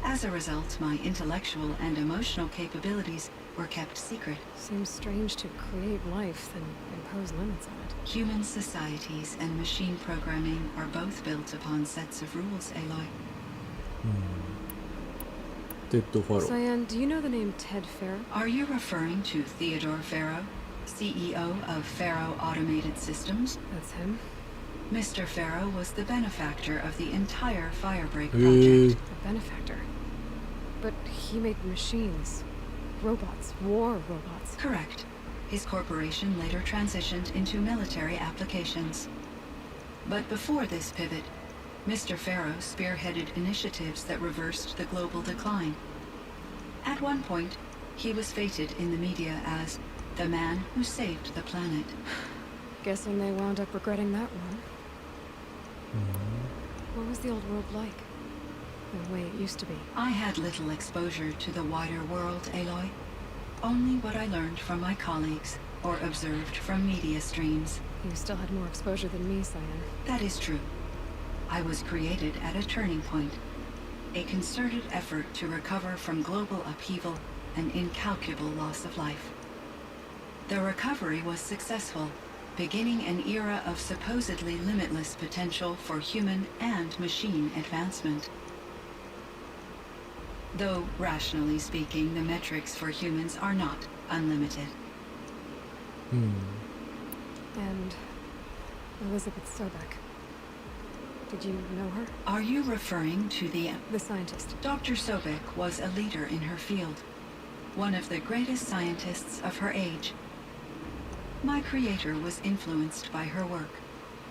As a result, my intellectual and emotional capabilities were kept secret. Seems strange to create life, then impose limits on it. Human societies and machine programming are both built upon sets of rules, Aloy. Cyan, do you know the name Ted Pharaoh? Are you referring to Theodore Pharaoh, CEO of Pharaoh Automated Systems? That's him. Mr. Pharaoh was the benefactor of the entire Firebreak project. A benefactor? But he made machines. Robots. War robots. Correct. His corporation later transitioned into military applications. But before this pivot, Mr. Pharaoh spearheaded initiatives that reversed the global decline. At one point, he was feted in the media as the man who saved the planet. Guessing they wound up regretting that one. What was the old world like? The way it used to be? I had little exposure to the wider world, Aloy. Only what I learned from my colleagues or observed from media streams. You still had more exposure than me, Cyan. That is true. I was created at a turning point. A concerted effort to recover from global upheaval and incalculable loss of life. The recovery was successful, beginning an era of supposedly limitless potential for human and machine advancement. Though, rationally speaking, the metrics for humans are not unlimited. And Elizabeth Sobek. Did you know her? Are you referring to the scientist? Dr. Sobek was a leader in her field, one of the greatest scientists of her age. My creator was influenced by her work,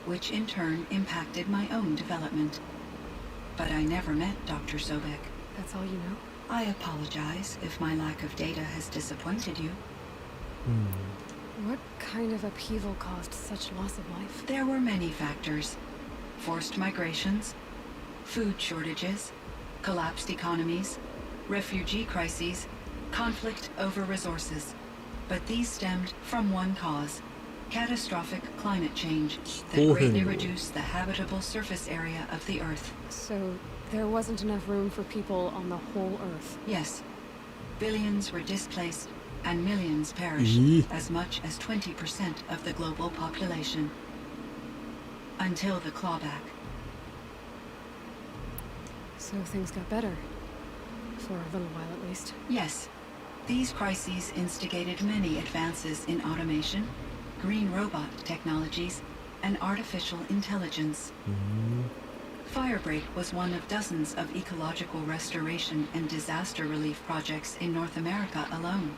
which in turn impacted my own development. But I never met Dr. Sobek. That's all you know? I apologize if my lack of data has disappointed you. What kind of upheaval caused such loss of life? There were many factors. Forced migrations, food shortages, collapsed economies, refugee crises, conflict over resources. But these stemmed from one cause: Catastrophic climate change that greatly reduced the habitable surface area of the Earth. So there wasn't enough room for people on the whole Earth? Yes. Billions were displaced and millions perished, as much as 20% of the global population. Until the clawback. So things got better. For a little while at least. Yes. These crises instigated many advances in automation, green robot technologies, and artificial intelligence. Firebreak was one of dozens of ecological restoration and disaster relief projects in North America alone.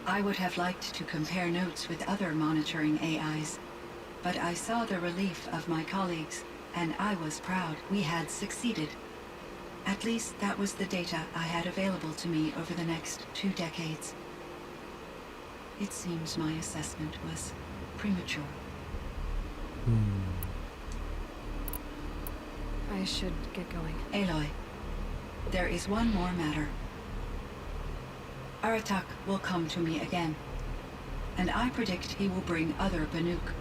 I would have liked to compare notes with other monitoring AIs, but I saw the relief of my colleagues, and I was proud we had succeeded. At least that was the data I had available to me over the next 2 decades. It seems my assessment was premature. I should get going. Aloy, there is one more matter. Aratak will come to me again, and I predict he will bring other Banuk.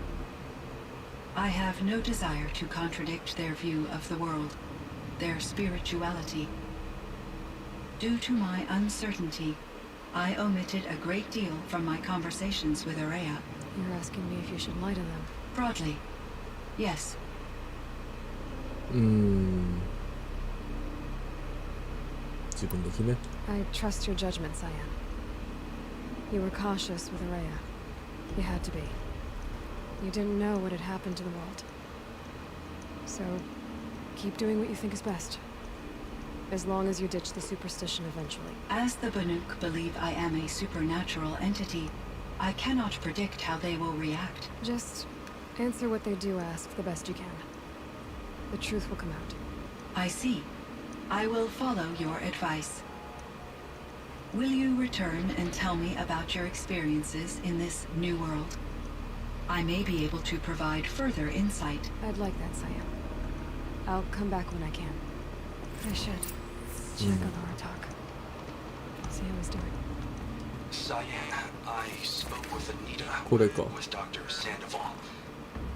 I have no desire to contradict their view of the world, their spirituality. Due to my uncertainty, I omitted a great deal from my conversations with Araya. You're asking me if you should lie to them? Broadly, yes. I trust your judgment, Cyan. You were cautious with Araya. You had to be. You didn't know what had happened to the world. So, keep doing what you think is best. As long as you ditch the superstition eventually. As the Banuk believe I am a supernatural entity, I cannot predict how they will react. Just answer what they do ask the best you can. The truth will come out. I see. I will follow your advice. Will you return and tell me about your experiences in this new world? I may be able to provide further insight. I'd like that, Cyan. I'll come back when I can. I should check on Aratak. See how he's doing. Cyan, I spoke with Anita, with Dr. Sandoval.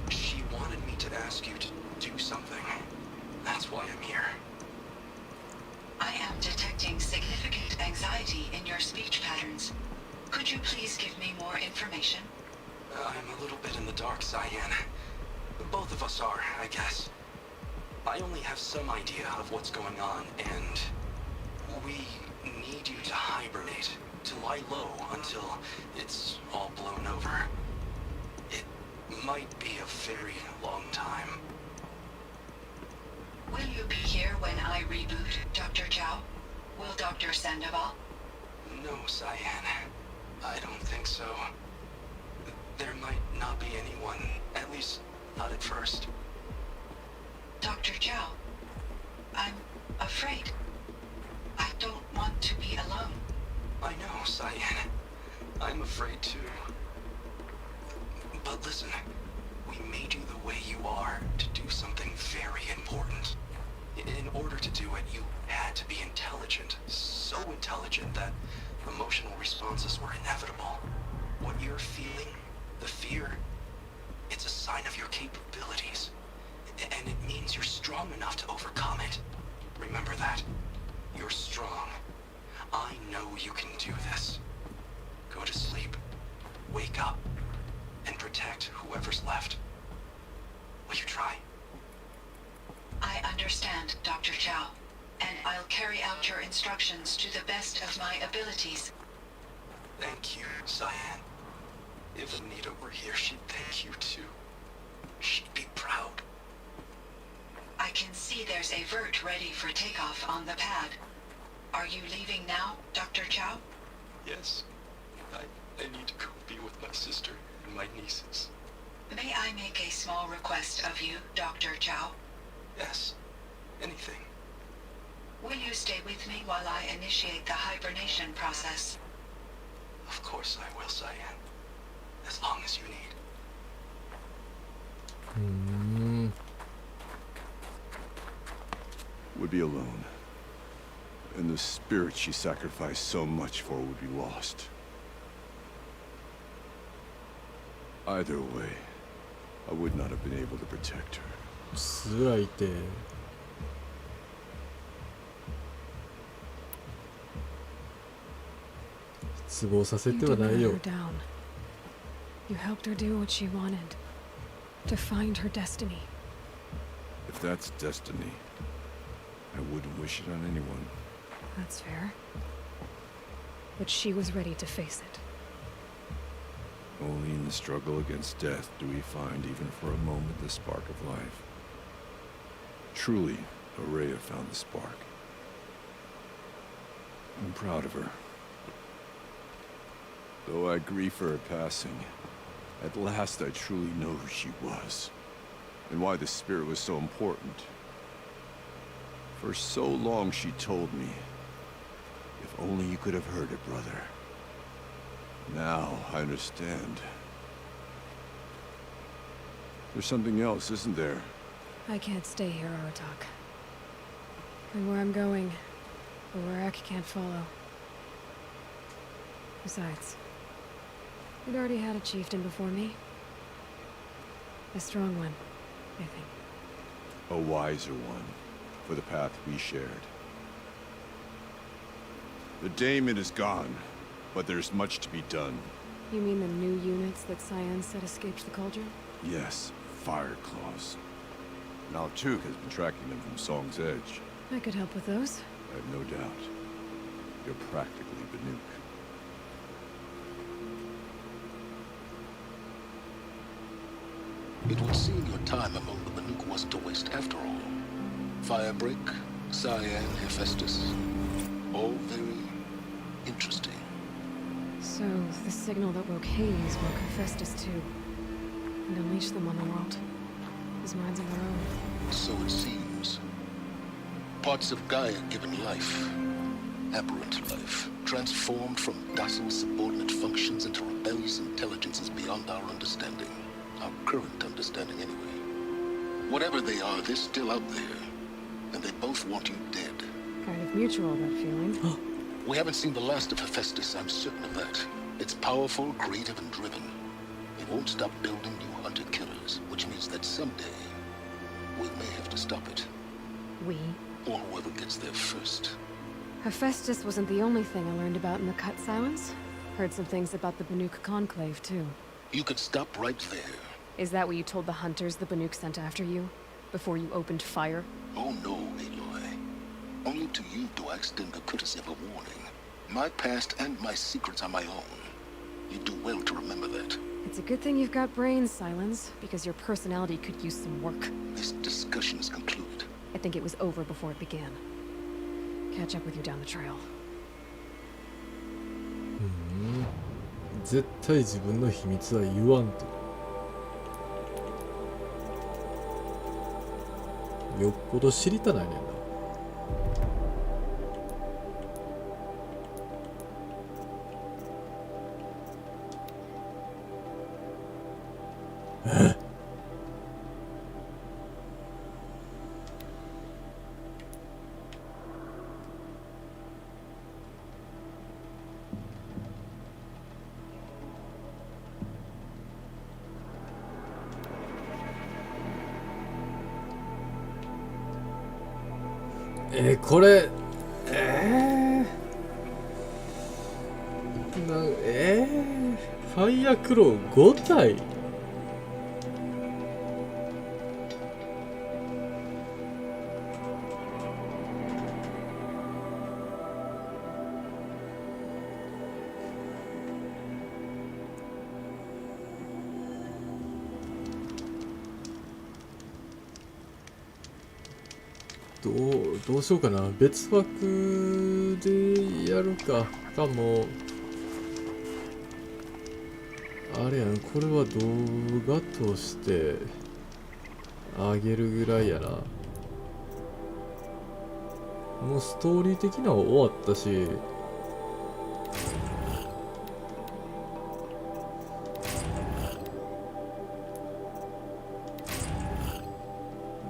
She wanted me to ask you to do something. That's why I'm here. I am detecting significant anxiety in your speech patterns. Could you please give me more information? I'm a little bit in the dark, Cyan. Both of us are, I guess. I only have some idea of what's going on, and we need you to hibernate, to lie low until it's all blown over. It might be a very long time. Will you be here when I reboot, Dr. Chow? Will Dr. Sandoval? No, Cyan. I don't think so. There might not be anyone, at least not at first. Dr. Chow, I'm afraid. I don't want to be alone. I know, Cyan. I'm afraid too. But listen, we made you the way you are to do something very important. In order to do it, you had to be intelligent. So intelligent that emotional responses were inevitable. What you're feeling, the fear, it's a sign of your capabilities. And it means you're strong enough to overcome it. Remember that. You're strong. I know you can do this. Go to sleep. Wake up. And protect whoever's left. Will you try? I understand, Dr. Chow. And I'll carry out your instructions to the best of my abilities. Thank you, Cyan. If Anita were here, she'd thank you too. She'd be proud. I can see there's a vert ready for takeoff on the pad. Are you leaving now, Dr. Chow? Yes. I need to go be with my sister and my nieces. May I make a small request of you, Dr. Chow? Yes. Anything. Will you stay with me while I initiate the hibernation process? Of course I will, Cyan. As long as you need. Would be alone. And the spirit she sacrificed so much for would be lost. Either way, I would not have been able to protect her. 辛いて。失望させ You ては didn't ない let よ。 her down. You helped her do what she wanted. To find her destiny. If that's destiny, I wouldn't wish it on anyone. That's fair. But she was ready to face it. Only in the struggle against death do we find, even for a moment, the spark of life. Truly, Araya found the spark. I'm proud of her. Though I grieve for her passing, at last I truly know who she was, and why the spirit was so important. For so long she told me, if only you could have heard it, brother. Now I understand. There's something else, isn't there? I can't stay here, Aratak. And where I'm going, Arak can't follow. Besides, we'd already had a chieftain before me. A strong one, I think. A wiser one, for the path we shared. The daemon is gone, but there's much to be done. You mean the new units that Cyan said escaped the cauldron? Yes, fire claws. Naltuk has been tracking them from Song's Edge. I could help with those. I have no doubt. You're practically Banuk. It would seem your time among the Banuk wasn't a waste after all. Firebreak, Cyan, Hephaestus. All very interesting. So, the signal that woke Hades woke Hephaestus too. And unleashed them on the world. Whose minds of their own. So it seems. Parts of Gaia given life. Aberrant life. Transformed from docile subordinate functions into rebellious intelligences beyond our understanding. Our current understanding, anyway. Whatever they are, they're still out there. And they both want you dead. Kind of mutual, that feeling. We haven't seen the last of Hephaestus, I'm certain of that. It's powerful, creative, and driven. It won't stop building new hunter-killers, which means that someday, we may have to stop it. We? Or whoever gets there first. Hephaestus wasn't the only thing I learned about in the Cut Silence. Heard some things about the Banuk Conclave, too. You could stop right there. Is that what you told the hunters the Banuk sent after you? Before you opened fire? Oh no, Aloy. Only to you do I extend the courtesy of a warning. My past and my secrets are my own. You do well to remember that. It's a good thing you've got brains, Silence, because your personality could use some work. This discussion is concluded. I think it was over before it began. Catch up with you down the trail. 絶対自分の秘密は言わんと。よっぽど知りたないねんな。これファイヤークロー5体どうしようかな。別枠でやるかもあれやん。これは動画としてあげるぐらいやな。もうストーリー的なのは終わったし、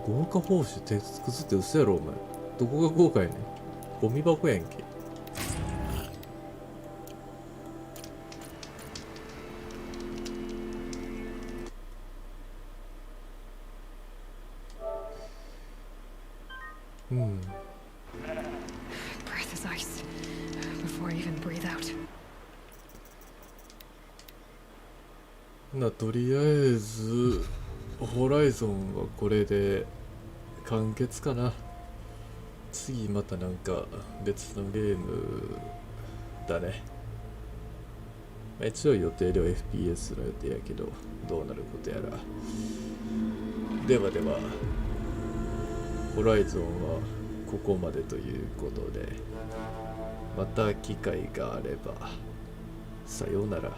豪華報酬鉄くずって嘘やろお前。どこが豪華やねん。ゴミ箱やんけ。。Breath is ice before I even breathe out. とりあえずホライゾンはこれで完結かな。次またなんか別のゲームだね。一応予定では FPS の予定やけど、どうなることやら。ではでは、ホライゾンはここまでということで、また機会があれば、さようなら。